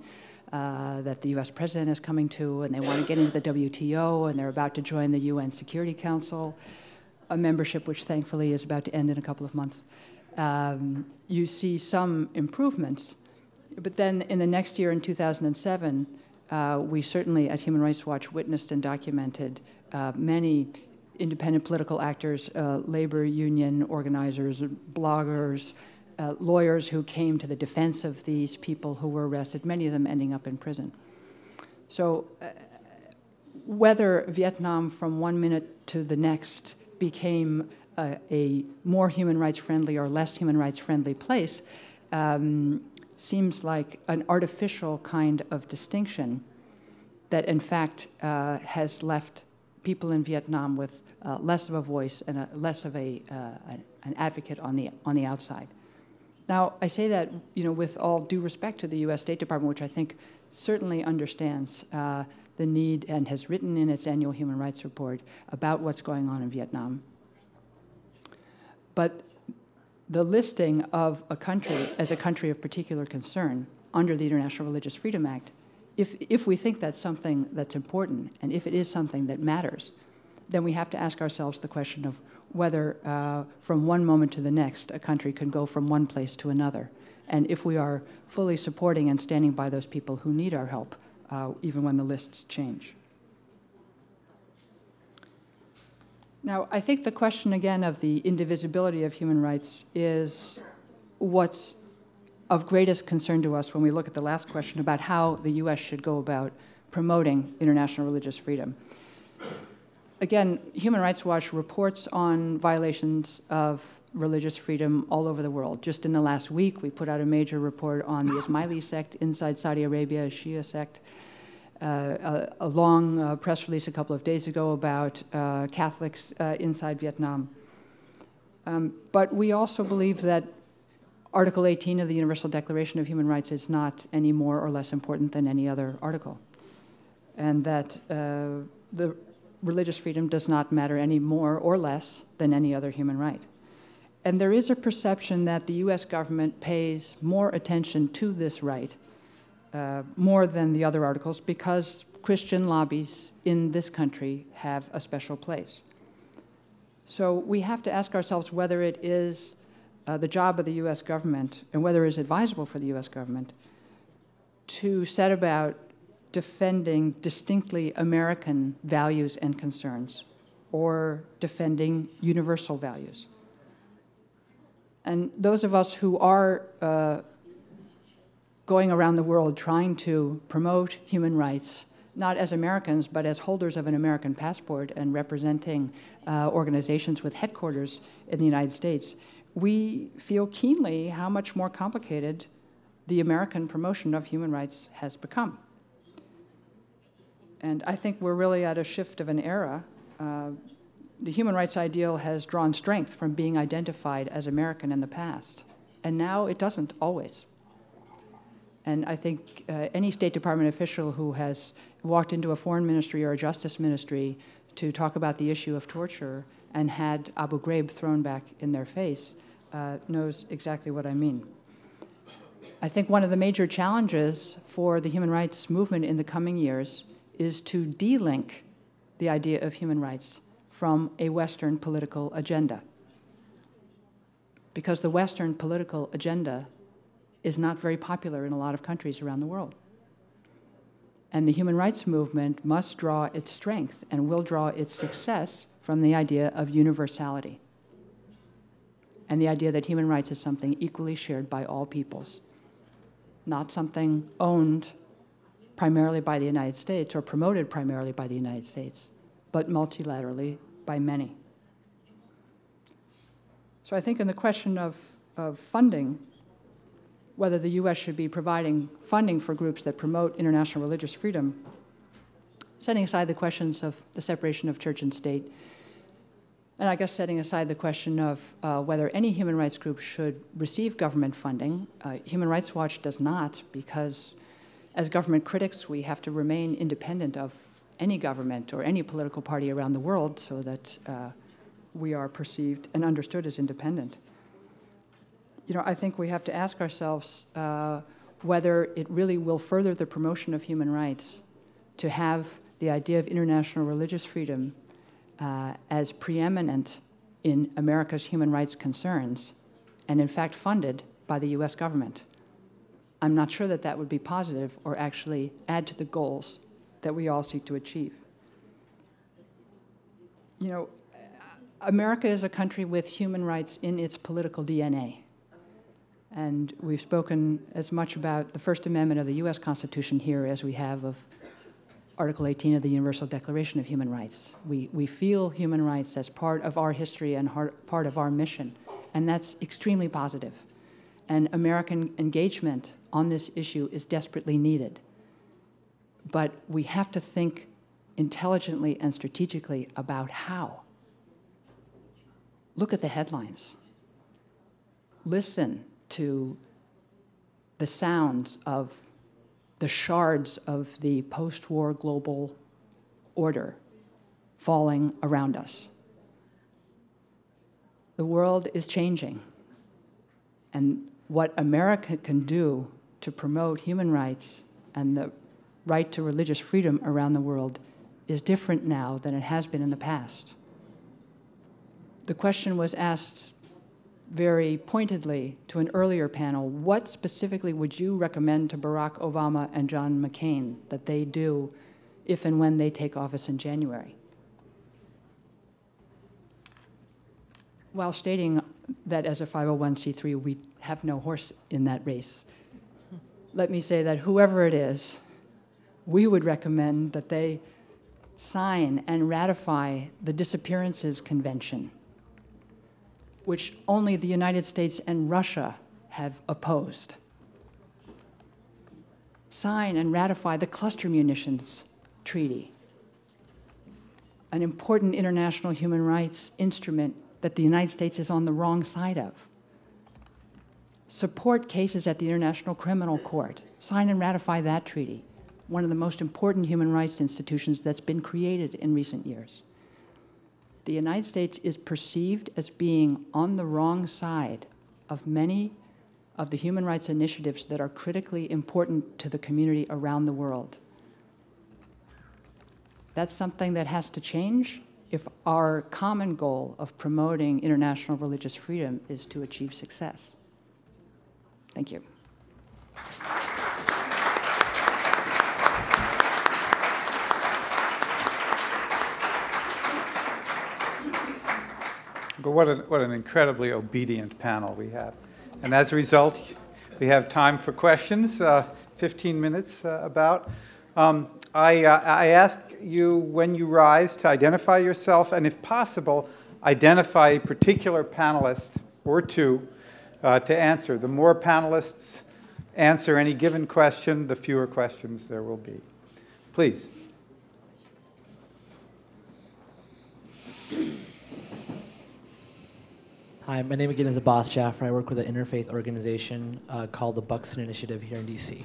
that the US president is coming to, and they want to get into the WTO, and they're about to join the UN Security Council, a membership which thankfully is about to end in a couple of months. you see some improvements. But then in the next year, in 2007, we certainly at Human Rights Watch witnessed and documented many independent political actors, labor union organizers, bloggers, lawyers who came to the defense of these people who were arrested, many of them ending up in prison. So whether Vietnam from one minute to the next became a more human rights friendly or less human rights friendly place seems like an artificial kind of distinction that in fact has left people in Vietnam with less of a voice and less of an advocate on the outside. Now, I say that with all due respect to the U.S. State Department, which I think certainly understands the need and has written in its annual human rights report about what's going on in Vietnam. But the listing of a country as a country of particular concern under the International Religious Freedom Act, if we think that's something that's important and if it is something that matters, then we have to ask ourselves the question of whether from one moment to the next a country can go from one place to another, and if we are fully supporting and standing by those people who need our help, even when the lists change. Now, I think the question again of the indivisibility of human rights is what's of greatest concern to us when we look at the last question about how the U.S. should go about promoting international religious freedom. Again, Human Rights Watch reports on violations of religious freedom all over the world. Just in the last week, we put out a major report on the Ismaili sect inside Saudi Arabia, a Shia sect. A long press release a couple of days ago about Catholics inside Vietnam. But we also believe that Article 18 of the Universal Declaration of Human Rights is not any more or less important than any other article, and that the religious freedom does not matter any more or less than any other human right. And there is a perception that the U.S. government pays more attention to this right more than the other articles because Christian lobbies in this country have a special place. So we have to ask ourselves whether it is the job of the U.S. government and whether it is advisable for the U.S. government to set about defending distinctly American values and concerns or defending universal values. And those of us who are going around the world trying to promote human rights, not as Americans, but as holders of an American passport and representing organizations with headquarters in the United States, we feel keenly how much more complicated the American promotion of human rights has become. And I think we're really at a shift of an era. The human rights ideal has drawn strength from being identified as American in the past, and now it doesn't always. And I think any State Department official who has walked into a foreign ministry or a justice ministry to talk about the issue of torture and had Abu Ghraib thrown back in their face knows exactly what I mean. I think one of the major challenges for the human rights movement in the coming years is to de-link the idea of human rights from a Western political agenda. Because the Western political agenda is not very popular in a lot of countries around the world. And the human rights movement must draw its strength and will draw its success from the idea of universality and the idea that human rights is something equally shared by all peoples, not something owned primarily by the United States or promoted primarily by the United States, but multilaterally by many. So I think in the question of funding, whether the U.S. should be providing funding for groups that promote international religious freedom, setting aside the questions of the separation of church and state, and I guess setting aside the question of whether any human rights group should receive government funding. Human Rights Watch does not, because as government critics, we have to remain independent of any government or any political party around the world so that we are perceived and understood as independent. I think we have to ask ourselves whether it really will further the promotion of human rights to have the idea of international religious freedom as preeminent in America's human rights concerns and in fact funded by the US government. I'm not sure that that would be positive or actually add to the goals that we all seek to achieve. You know, America is a country with human rights in its political DNA. And we've spoken as much about the First Amendment of the US Constitution here as we have of Article 18 of the Universal Declaration of Human Rights. We feel human rights as part of our history and part of our mission, and that's extremely positive. And American engagement on this issue is desperately needed. But we have to think intelligently and strategically about how. Look at the headlines. Listen to the sounds of the shards of the post-war global order falling around us. The world is changing. And what America can do to promote human rights and the right to religious freedom around the world is different now than it has been in the past. The question was asked very pointedly to an earlier panel, what specifically would you recommend to Barack Obama and John McCain that they do if and when they take office in January? While stating that as a 501c3, we have no horse in that race, let me say that whoever it is, we would recommend that they sign and ratify the Disappearances Convention, which only the United States and Russia have opposed. Sign and ratify the Cluster Munitions Treaty, an important international human rights instrument that the United States is on the wrong side of. Support cases at the International Criminal Court. Sign and ratify that treaty, one of the most important human rights institutions that's been created in recent years. The United States is perceived as being on the wrong side of many of the human rights initiatives that are critically important to the community around the world. That's something that has to change if our common goal of promoting international religious freedom is to achieve success. Thank you.
But what an incredibly obedient panel we have. And as a result, we have time for questions, 15 minutes about. I ask you, when you rise, to identify yourself, and if possible, identify a particular panelist or two to answer. The more panelists answer any given question, the fewer questions there will be. Please.
Hi, my name again is Abbas Jaffer. I work with an interfaith organization called the Buxton Initiative here in DC.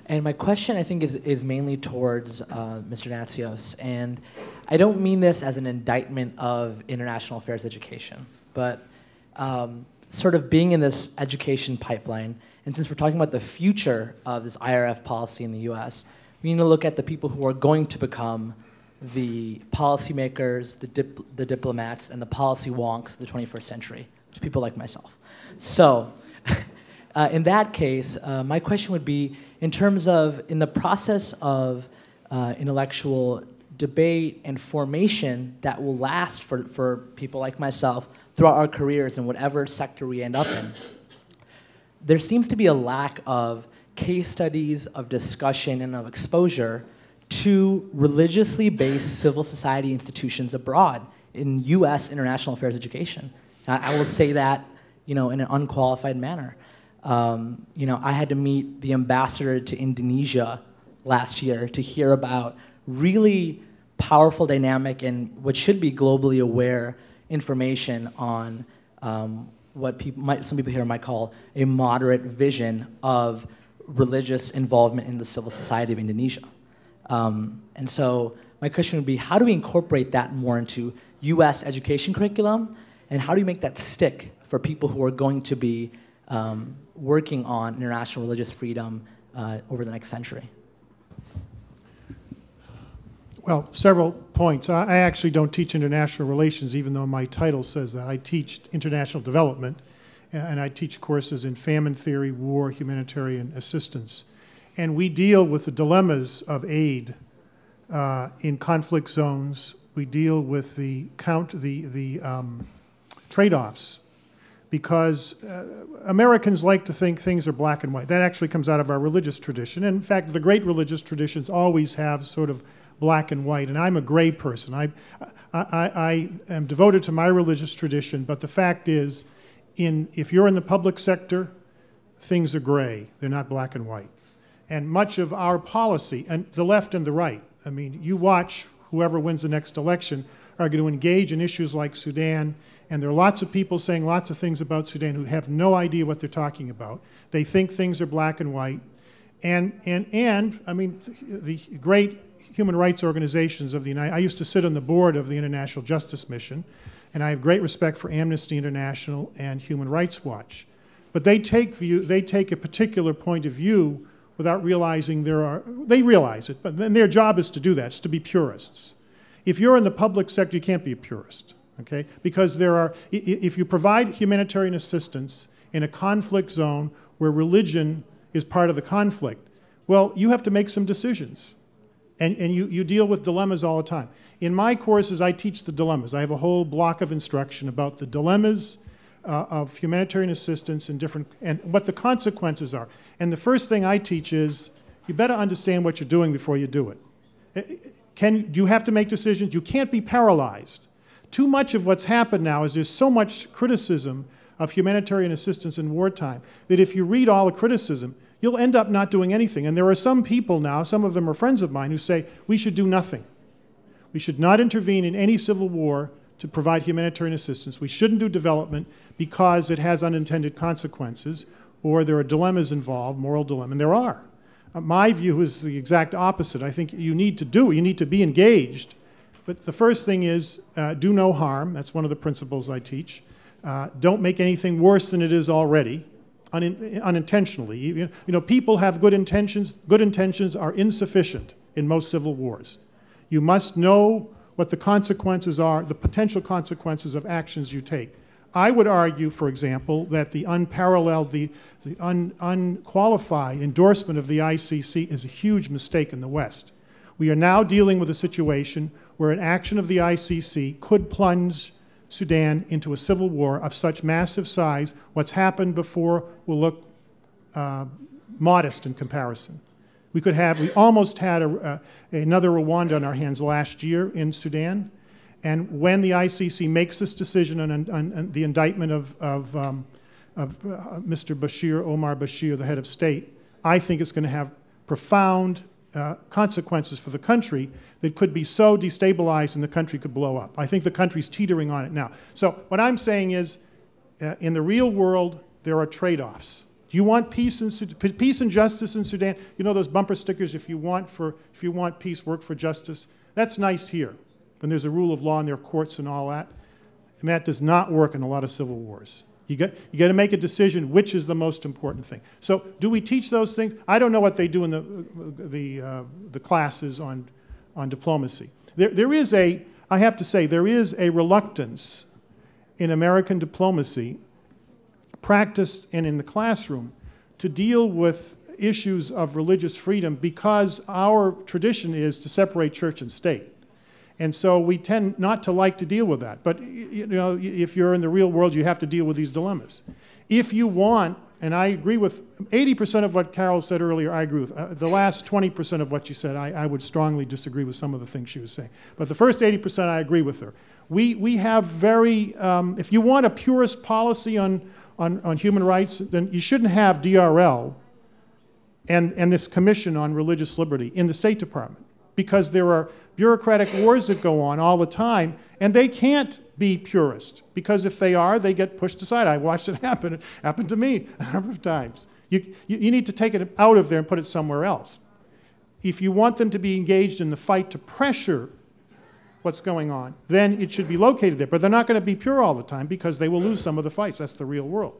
And my question, I think, is mainly towards Mr. Natsios. And I don't mean this as an indictment of international affairs education, but sort of being in this education pipeline, and since we're talking about the future of this IRF policy in the US, we need to look at the people who are going to become the policymakers, the diplomats, and the policy wonks of the 21st century, which people like myself. So in that case, my question would be, in terms of, in the process of intellectual debate and formation that will last for people like myself throughout our careers in whatever sector we end up in, there seems to be a lack of case studies, of discussion, and of exposure to religiously based civil society institutions abroad in US international affairs education. I will say that, in an unqualified manner. I had to meet the ambassador to Indonesia last year to hear about really powerful, dynamic, and what should be globally aware information on what some people here might call a moderate vision of religious involvement in the civil society of Indonesia. And so my question would be, how do we incorporate that more into US education curriculum, and how do we make that stick for people who are going to be working on international religious freedom over the next century?
Well, several points. I actually don't teach international relations, even though my title says that. I teach international development, and I teach courses in famine theory, war, humanitarian assistance. And we deal with the dilemmas of aid in conflict zones. We deal with the trade-offs, because Americans like to think things are black and white. That actually comes out of our religious tradition. And in fact, the great religious traditions always have sort of black and white, and I'm a gray person. I am devoted to my religious tradition, but the fact is, if you're in the public sector, things are gray. They're not black and white. And much of our policy, and the left and the right, I mean, you watch whoever wins the next election are going to engage in issues like Sudan, and there are lots of people saying lots of things about Sudan who have no idea what they're talking about. They think things are black and white. And I mean, the great human rights organizations of the I used to sit on the board of the International Justice Mission, and I have great respect for Amnesty International and Human Rights Watch. But they take a particular point of view without realizing they realize it, but then their job is to do that, it's to be purists. If you're in the public sector, you can't be a purist, okay? Because if you provide humanitarian assistance in a conflict zone where religion is part of the conflict, well, you have to make some decisions. And you deal with dilemmas all the time. In my courses, I teach the dilemmas. I have a whole block of instruction about the dilemmas of humanitarian assistance and what the consequences are. And the first thing I teach is, you better understand what you're doing before you do it. You have to make decisions. You can't be paralyzed. Too much of what's happened now is there's so much criticism of humanitarian assistance in wartime that if you read all the criticism, you'll end up not doing anything. And there are some people now, some of them are friends of mine, who say we should do nothing. We should not intervene in any civil war to provide humanitarian assistance. We shouldn't do development because it has unintended consequences, or there are dilemmas involved, moral dilemma, and there are. My view is the exact opposite. I think you need to be engaged, but the first thing is do no harm. That's one of the principles I teach. Don't make anything worse than it is already. Unintentionally. You know, people have good intentions. Good intentions are insufficient in most civil wars. You must know what the consequences are, the potential consequences of actions you take. I would argue, for example, that the unparalleled, the unqualified endorsement of the ICC is a huge mistake in the West. We are now dealing with a situation where an action of the ICC could plunge Sudan into a civil war of such massive size. What's happened before will look modest in comparison. We almost had another Rwanda on our hands last year in Sudan, and when the ICC makes this decision on the indictment of Mr. Bashir, Omar Bashir, the head of state, I think it's going to have profound consequences for the country that could be so destabilized and the country could blow up. I think the country's teetering on it now. So what I'm saying is, in the real world, there are trade-offs. Do you want peace and justice in Sudan? You know those bumper stickers, if you want peace, work for justice? That's nice here, when there's a rule of law and there are courts and all that. And that does not work in a lot of civil wars. You got to make a decision which is the most important thing. So do we teach those things? I don't know what they do in the classes on diplomacy. I have to say, there is a reluctance in American diplomacy, practiced and in the classroom, to deal with issues of religious freedom because our tradition is to separate church and state. And so we tend not to like to deal with that. But you know, if you're in the real world, you have to deal with these dilemmas. If you want, and I agree with 80% of what Carroll said earlier, I agree with. The last 20% of what she said, I would strongly disagree with some of the things she was saying. But the first 80%, I agree with her. We have very, if you want a purist policy on human rights, then you shouldn't have DRL and this Commission on Religious Liberty in the State Department, because there are bureaucratic wars that go on all the time, and they can't be purist, because if they are, they get pushed aside. I watched it happen. It happened to me a number of times. You need to take it out of there and put it somewhere else. If you want them to be engaged in the fight to pressure what's going on, then it should be located there. But they're not going to be pure all the time, because they will lose some of the fights. That's the real world.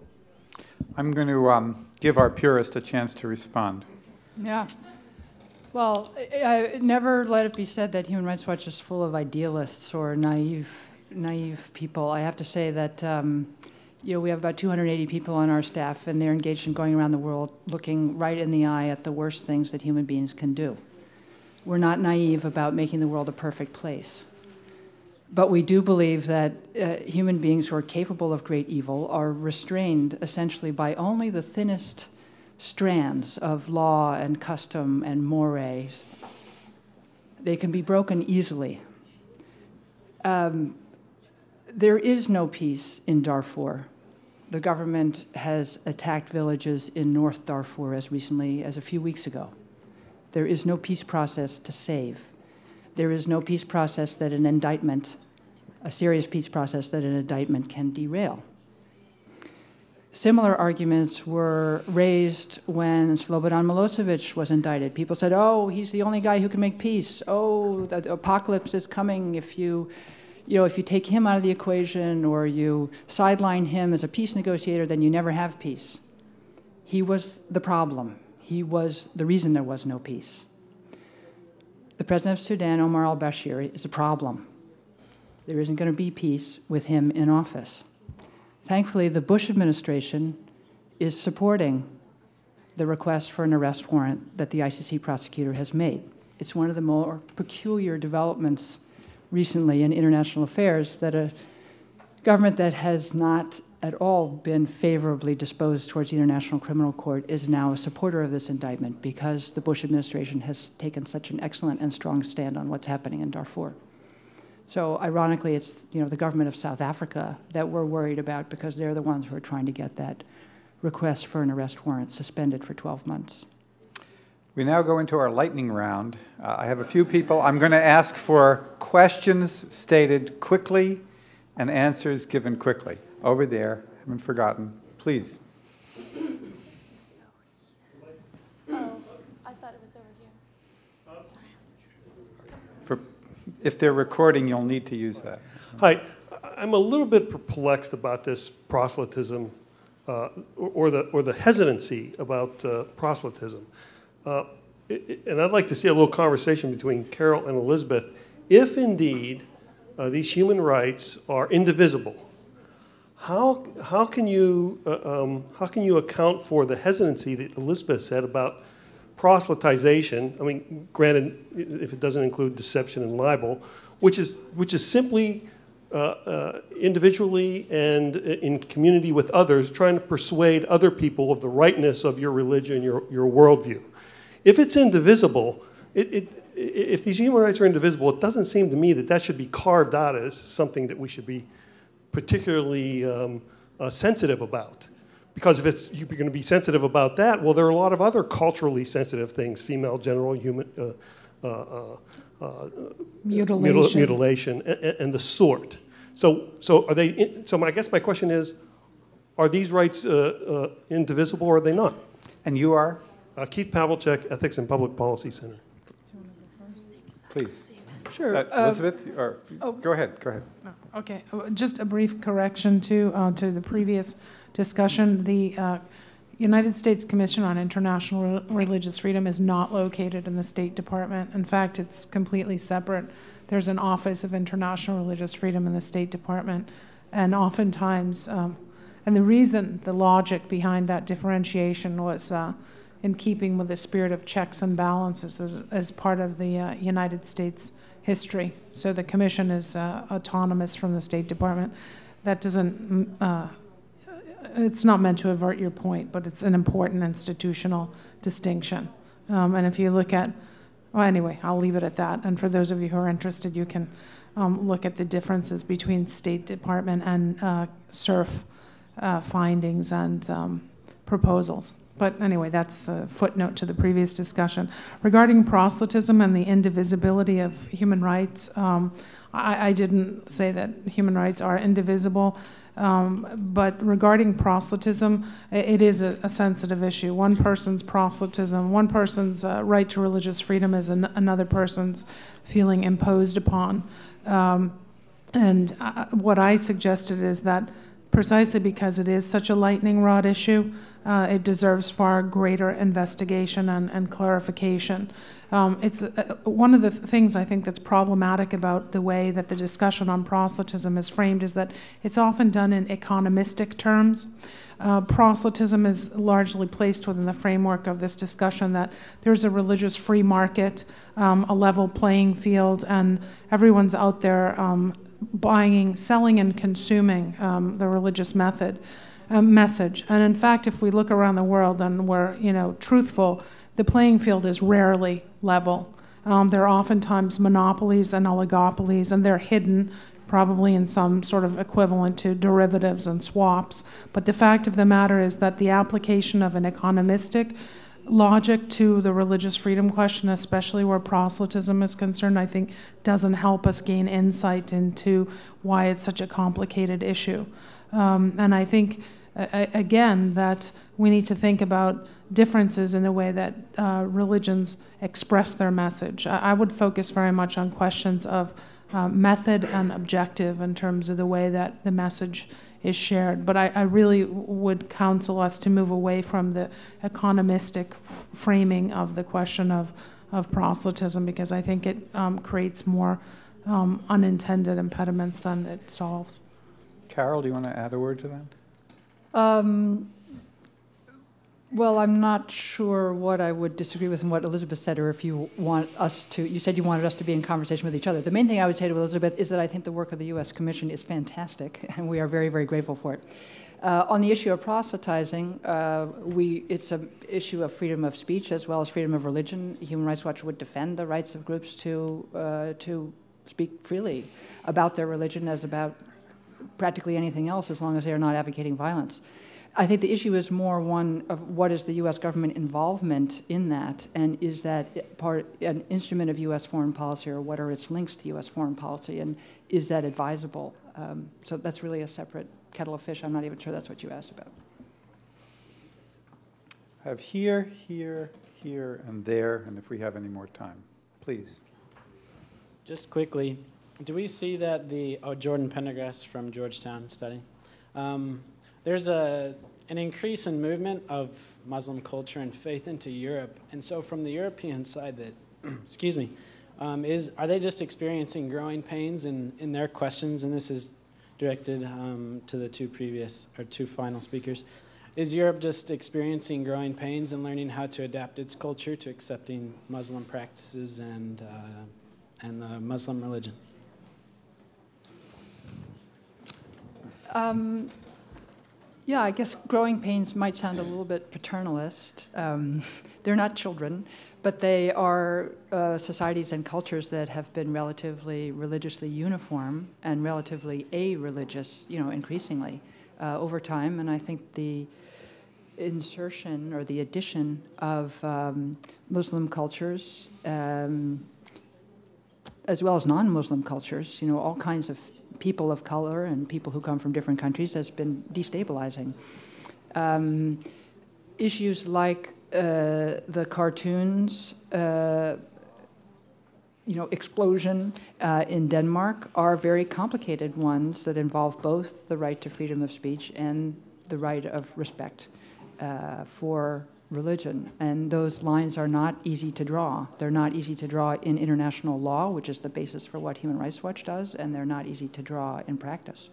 I'm going to give our purist a chance to respond.
Yeah. Well, never let it be said that Human Rights Watch is full of idealists or naive people. I have to say that, we have about 280 people on our staff, and they're engaged in going around the world looking right in the eye at the worst things that human beings can do. We're not naive about making the world a perfect place. But we do believe that human beings who are capable of great evil are restrained essentially by only the thinnest strands of law and custom and mores. They can be broken easily. There is no peace in Darfur. The government has attacked villages in North Darfur as recently as a few weeks ago. There is no peace process to save. There is no peace process that an indictment, a serious peace process that an indictment can derail. Similar arguments were raised when Slobodan Milosevic was indicted. People said, oh, he's the only guy who can make peace. Oh, the apocalypse is coming if you take him out of the equation or you sideline him as a peace negotiator, then you never have peace. He was the problem. He was the reason there was no peace. The president of Sudan, Omar Al-Bashir, is a problem. There isn't going to be peace with him in office. Thankfully, the Bush administration is supporting the request for an arrest warrant that the ICC prosecutor has made. It's one of the more peculiar developments recently in international affairs that a government that has not at all been favorably disposed towards the International Criminal Court is now a supporter of this indictment because the Bush administration has taken such an excellent and strong stand on what's happening in Darfur. So ironically, it's the government of South Africa that we're worried about because they're the ones who are trying to get that request for an arrest warrant suspended for 12 months.
We now go into our lightning round. I have a few people. I'm going to ask for questions stated quickly and answers given quickly. Over there, haven't forgotten. Please.
Oh, I thought it was over here. Sorry.
If they're recording, you'll need to use that.
Hi, I'm a little bit perplexed about this proselytism or the hesitancy about proselytism. And I'd like to see a little conversation between Carroll and Elizabeth. If indeed these human rights are indivisible, how can you account for the hesitancy that Elizabeth said about proselytization? I mean, granted, if it doesn't include deception and libel, which is simply individually and in community with others, trying to persuade other people of the rightness of your religion, your worldview. If it's indivisible, if these human rights are indivisible, it doesn't seem to me that should be carved out as something that we should be particularly sensitive about. Because if you're going to be sensitive about that, well, there are a lot of other culturally sensitive things: female genital mutilation, and the sort. So are they? So I guess my question is: are these rights indivisible, or are they not?
And you are?
Keith Pavlicek, Ethics and Public Policy Center.
Please.
Sure.
Elizabeth, go ahead.
Okay, just a brief correction to the previous discussion. The United States Commission on International Religious Freedom is not located in the State Department. In fact, it's completely separate. There's an Office of International Religious Freedom in the State Department, and oftentimes, and the logic behind that differentiation was in keeping with the spirit of checks and balances as part of the United States history. So the commission is autonomous from the State Department. That doesn't, it's not meant to avert your point, but it's an important institutional distinction. And if you look at, well, anyway, I'll leave it at that. And for those of you who are interested, you can look at the differences between State Department and SURF findings and proposals. But anyway, that's a footnote to the previous discussion. Regarding proselytism and the indivisibility of human rights, I didn't say that human rights are indivisible, but regarding proselytism, it is a sensitive issue. One person's proselytism, one person's right to religious freedom is another person's feeling imposed upon. And what I suggested is that precisely because it is such a lightning rod issue. It deserves far greater investigation and clarification. It's one of the things I think that's problematic about the way that the discussion on proselytism is framed is that it's often done in economistic terms. Proselytism is largely placed within the framework of this discussion that there's a religious free market, a level playing field, and everyone's out there buying, selling, and consuming the religious message. And in fact, if we look around the world and we're truthful, the playing field is rarely level. There are oftentimes monopolies and oligopolies, and they're hidden probably in some sort of equivalent to derivatives and swaps. But the fact of the matter is that the application of an economistic logic to the religious freedom question, especially where proselytism is concerned, I think doesn't help us gain insight into why it's such a complicated issue. And I think, again, that we need to think about differences in the way that religions express their message. I would focus very much on questions of method and objective in terms of the way that the message is shared. But I really would counsel us to move away from the economistic framing of the question of proselytism, because I think it creates more unintended impediments than it solves.
Carroll, do you want to add a word to that?
Well, I'm not sure what I would disagree with and what Elizabeth said, or if you want us to, you said you wanted us to be in conversation with each other. The main thing I would say to Elizabeth is that I think the work of the U.S. Commission is fantastic, and we are very, very grateful for it. On the issue of proselytizing, it's an issue of freedom of speech as well as freedom of religion. Human Rights Watch would defend the rights of groups to speak freely about their religion as about practically anything else, as long as they are not advocating violence. I think the issue is more one of what is the U.S. government involvement in that, and is that an instrument of U.S. foreign policy, or what are its links to U.S. foreign policy, and is that advisable? So that's really a separate kettle of fish. I'm not even sure that's what you asked about.
I have here, and there, and if we have any more time, please.
Just quickly, do we see that Jordan Pendergast from Georgetown study? There's an increase in movement of Muslim culture and faith into Europe, and so from the European side, that excuse me, are they just experiencing growing pains in their questions? And this is directed to the two final speakers. Is Europe just experiencing growing pains and learning how to adapt its culture to accepting Muslim practices and the Muslim religion?
Yeah, I guess growing pains might sound a little bit paternalist. They're not children, but they are societies and cultures that have been relatively religiously uniform and relatively a-religious, increasingly over time. And I think the insertion or the addition of Muslim cultures, as well as non-Muslim cultures, all kinds of people of color and people who come from different countries, has been destabilizing. Issues like the cartoons, explosion in Denmark are very complicated ones that involve both the right to freedom of speech and the right of respect for religion. And those lines are not easy to draw. They're not easy to draw in international law, which is the basis for what Human Rights Watch does, and they're not easy to draw in practice.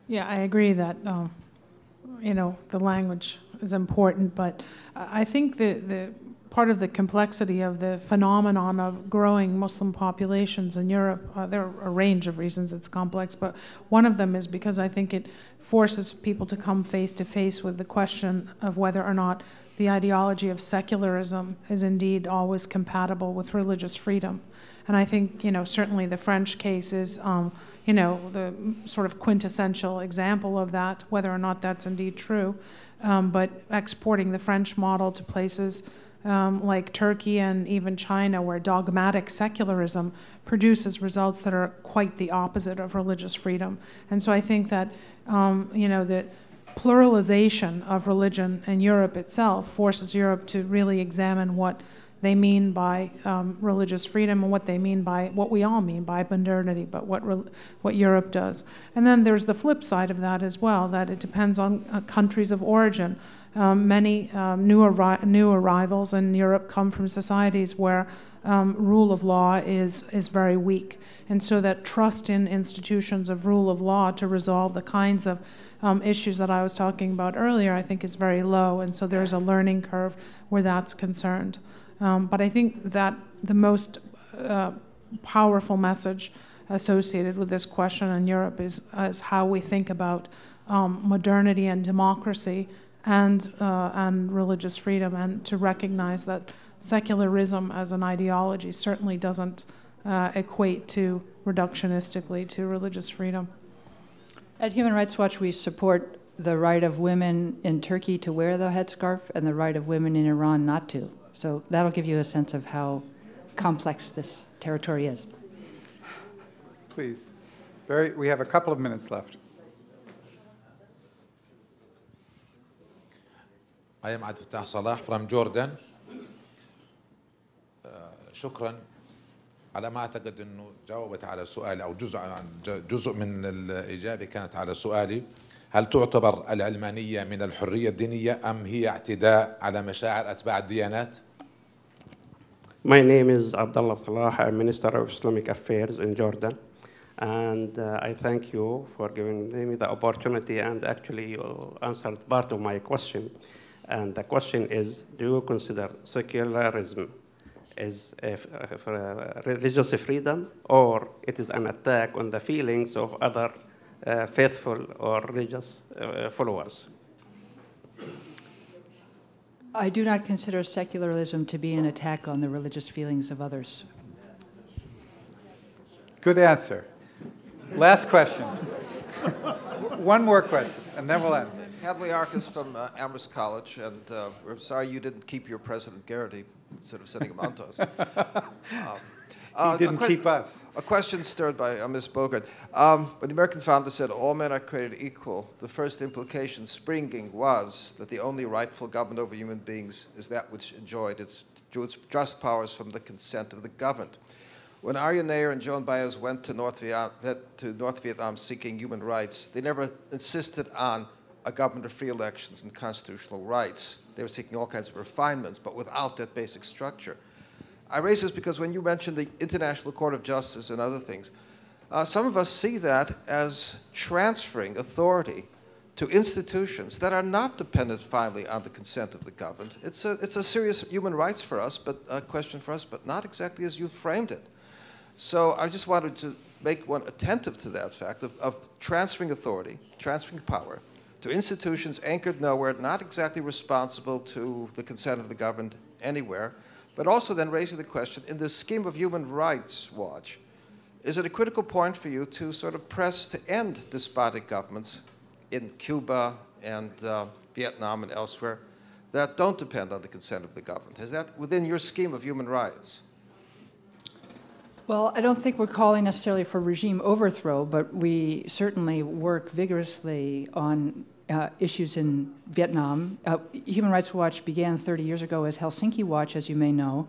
Yeah, I agree that, the language is important, but I think the part of the complexity of the phenomenon of growing Muslim populations in Europe, there are a range of reasons it's complex, but one of them is because I think it forces people to come face to face with the question of whether or not the ideology of secularism is indeed always compatible with religious freedom. And I think, certainly the French case is, the sort of quintessential example of that, whether or not that's indeed true. But exporting the French model to places like Turkey and even China, where dogmatic secularism produces results that are quite the opposite of religious freedom. And so I think that, the pluralization of religion in Europe itself forces Europe to really examine what they mean by religious freedom and what they mean by, what we all mean by modernity, but what Europe does. And then there's the flip side of that as well, that it depends on countries of origin. Many new arrivals in Europe come from societies where rule of law is very weak. And so that trust in institutions of rule of law to resolve the kinds of issues that I was talking about earlier, I think is very low. And so there's a learning curve where that's concerned. But I think that the most powerful message associated with this question in Europe is how we think about modernity and democracy and religious freedom, and to recognize that secularism as an ideology certainly doesn't equate to reductionistically to religious freedom.
At Human Rights Watch, we support the right of women in Turkey to wear the headscarf and the right of women in Iran not to. So that'll give you a sense of how complex this territory is.
Please. We have a couple of minutes left.
I am Abdul Fattah Salah from Jordan. شكرا على ما أعتقد أنه جاوبت على سؤالي، أو جزء من الإجابة كانت على سؤالي: هل تعتبر العلمانية من الحرية الدينية أم هي اعتداء على مشاعر أتباع الديانات؟
My name is Abdullah Salah. I'm Minister of Islamic Affairs in Jordan. And I thank you for giving me the opportunity, and actually you answered part of my question. And the question is, do you consider secularism is religious freedom, or it is an attack on the feelings of other faithful or religious followers?
I do not consider secularism to be an attack on the religious feelings of others.
Good answer. Last question. One more question, and then we'll end.
Hadley Arcus from Amherst College, and we're sorry you didn't keep your President Garrity instead of sending him on to us.
He didn't keep us.
A question stirred by Ms. Bogert. When the American founder said all men are created equal, the first implication springing was that the only rightful government over human beings is that which enjoyed its just powers from the consent of the governed. When Arya Nair and Joan Baez went to North Vietnam seeking human rights, they never insisted on a government of free elections and constitutional rights. They were seeking all kinds of refinements, but without that basic structure. I raise this because when you mentioned the International Court of Justice and other things, some of us see that as transferring authority to institutions that are not dependent finally on the consent of the governed. It's a serious human rights for us, but a question for us, but not exactly as you framed it. So I just wanted to make one attentive to that fact of transferring authority, transferring power to institutions anchored nowhere, not exactly responsible to the consent of the governed anywhere, but also then raising the question, in this scheme of Human Rights Watch, is it a critical point for you to sort of press to end despotic governments in Cuba and Vietnam and elsewhere that don't depend on the consent of the governed? Is that within your scheme of human rights?
Well, I don't think we're calling necessarily for regime overthrow, but we certainly work vigorously on issues in Vietnam. Human Rights Watch began 30 years ago as Helsinki Watch, as you may know,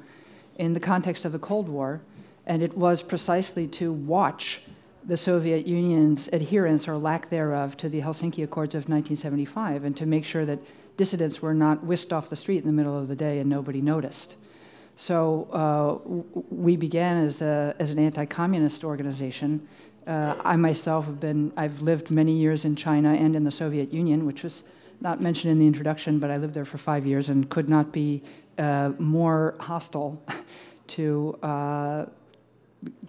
in the context of the Cold War, and it was precisely to watch the Soviet Union's adherence or lack thereof to the Helsinki Accords of 1975, and to make sure that dissidents were not whisked off the street in the middle of the day and nobody noticed. So we began as an anti-communist organization. I myself I've lived many years in China and in the Soviet Union, which was not mentioned in the introduction, but I lived there for 5 years and could not be more hostile to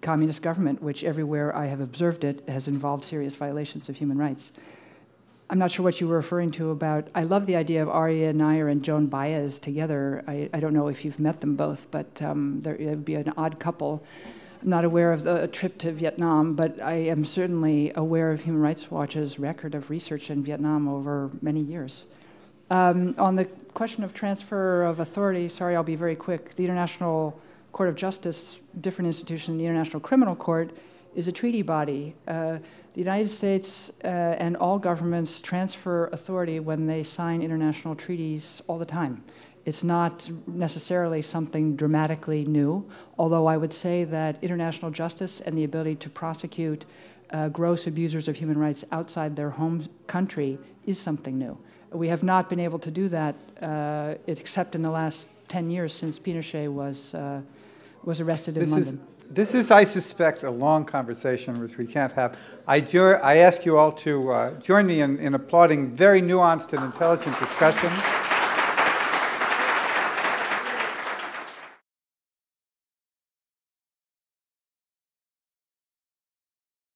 communist government, which everywhere I have observed it has involved serious violations of human rights. I'm not sure what you were referring to about, I love the idea of Arya Nair and Joan Baez together. I don't know if you've met them both, but it would be an odd couple. I'm not aware of the trip to Vietnam, but I am certainly aware of Human Rights Watch's record of research in Vietnam over many years. On the question of transfer of authority, sorry, I'll be very quick. The International Court of Justice, different institution, the International Criminal Court, is a treaty body. The United States and all governments transfer authority when they sign international treaties all the time. It's not necessarily something dramatically new, although I would say that international justice and the ability to prosecute gross abusers of human rights outside their home country is something new. We have not been able to do that except in the last 10 years since Pinochet was arrested in London.
This is, I suspect, a long conversation which we can't have. I ask you all to join me in applauding very nuanced and intelligent discussion.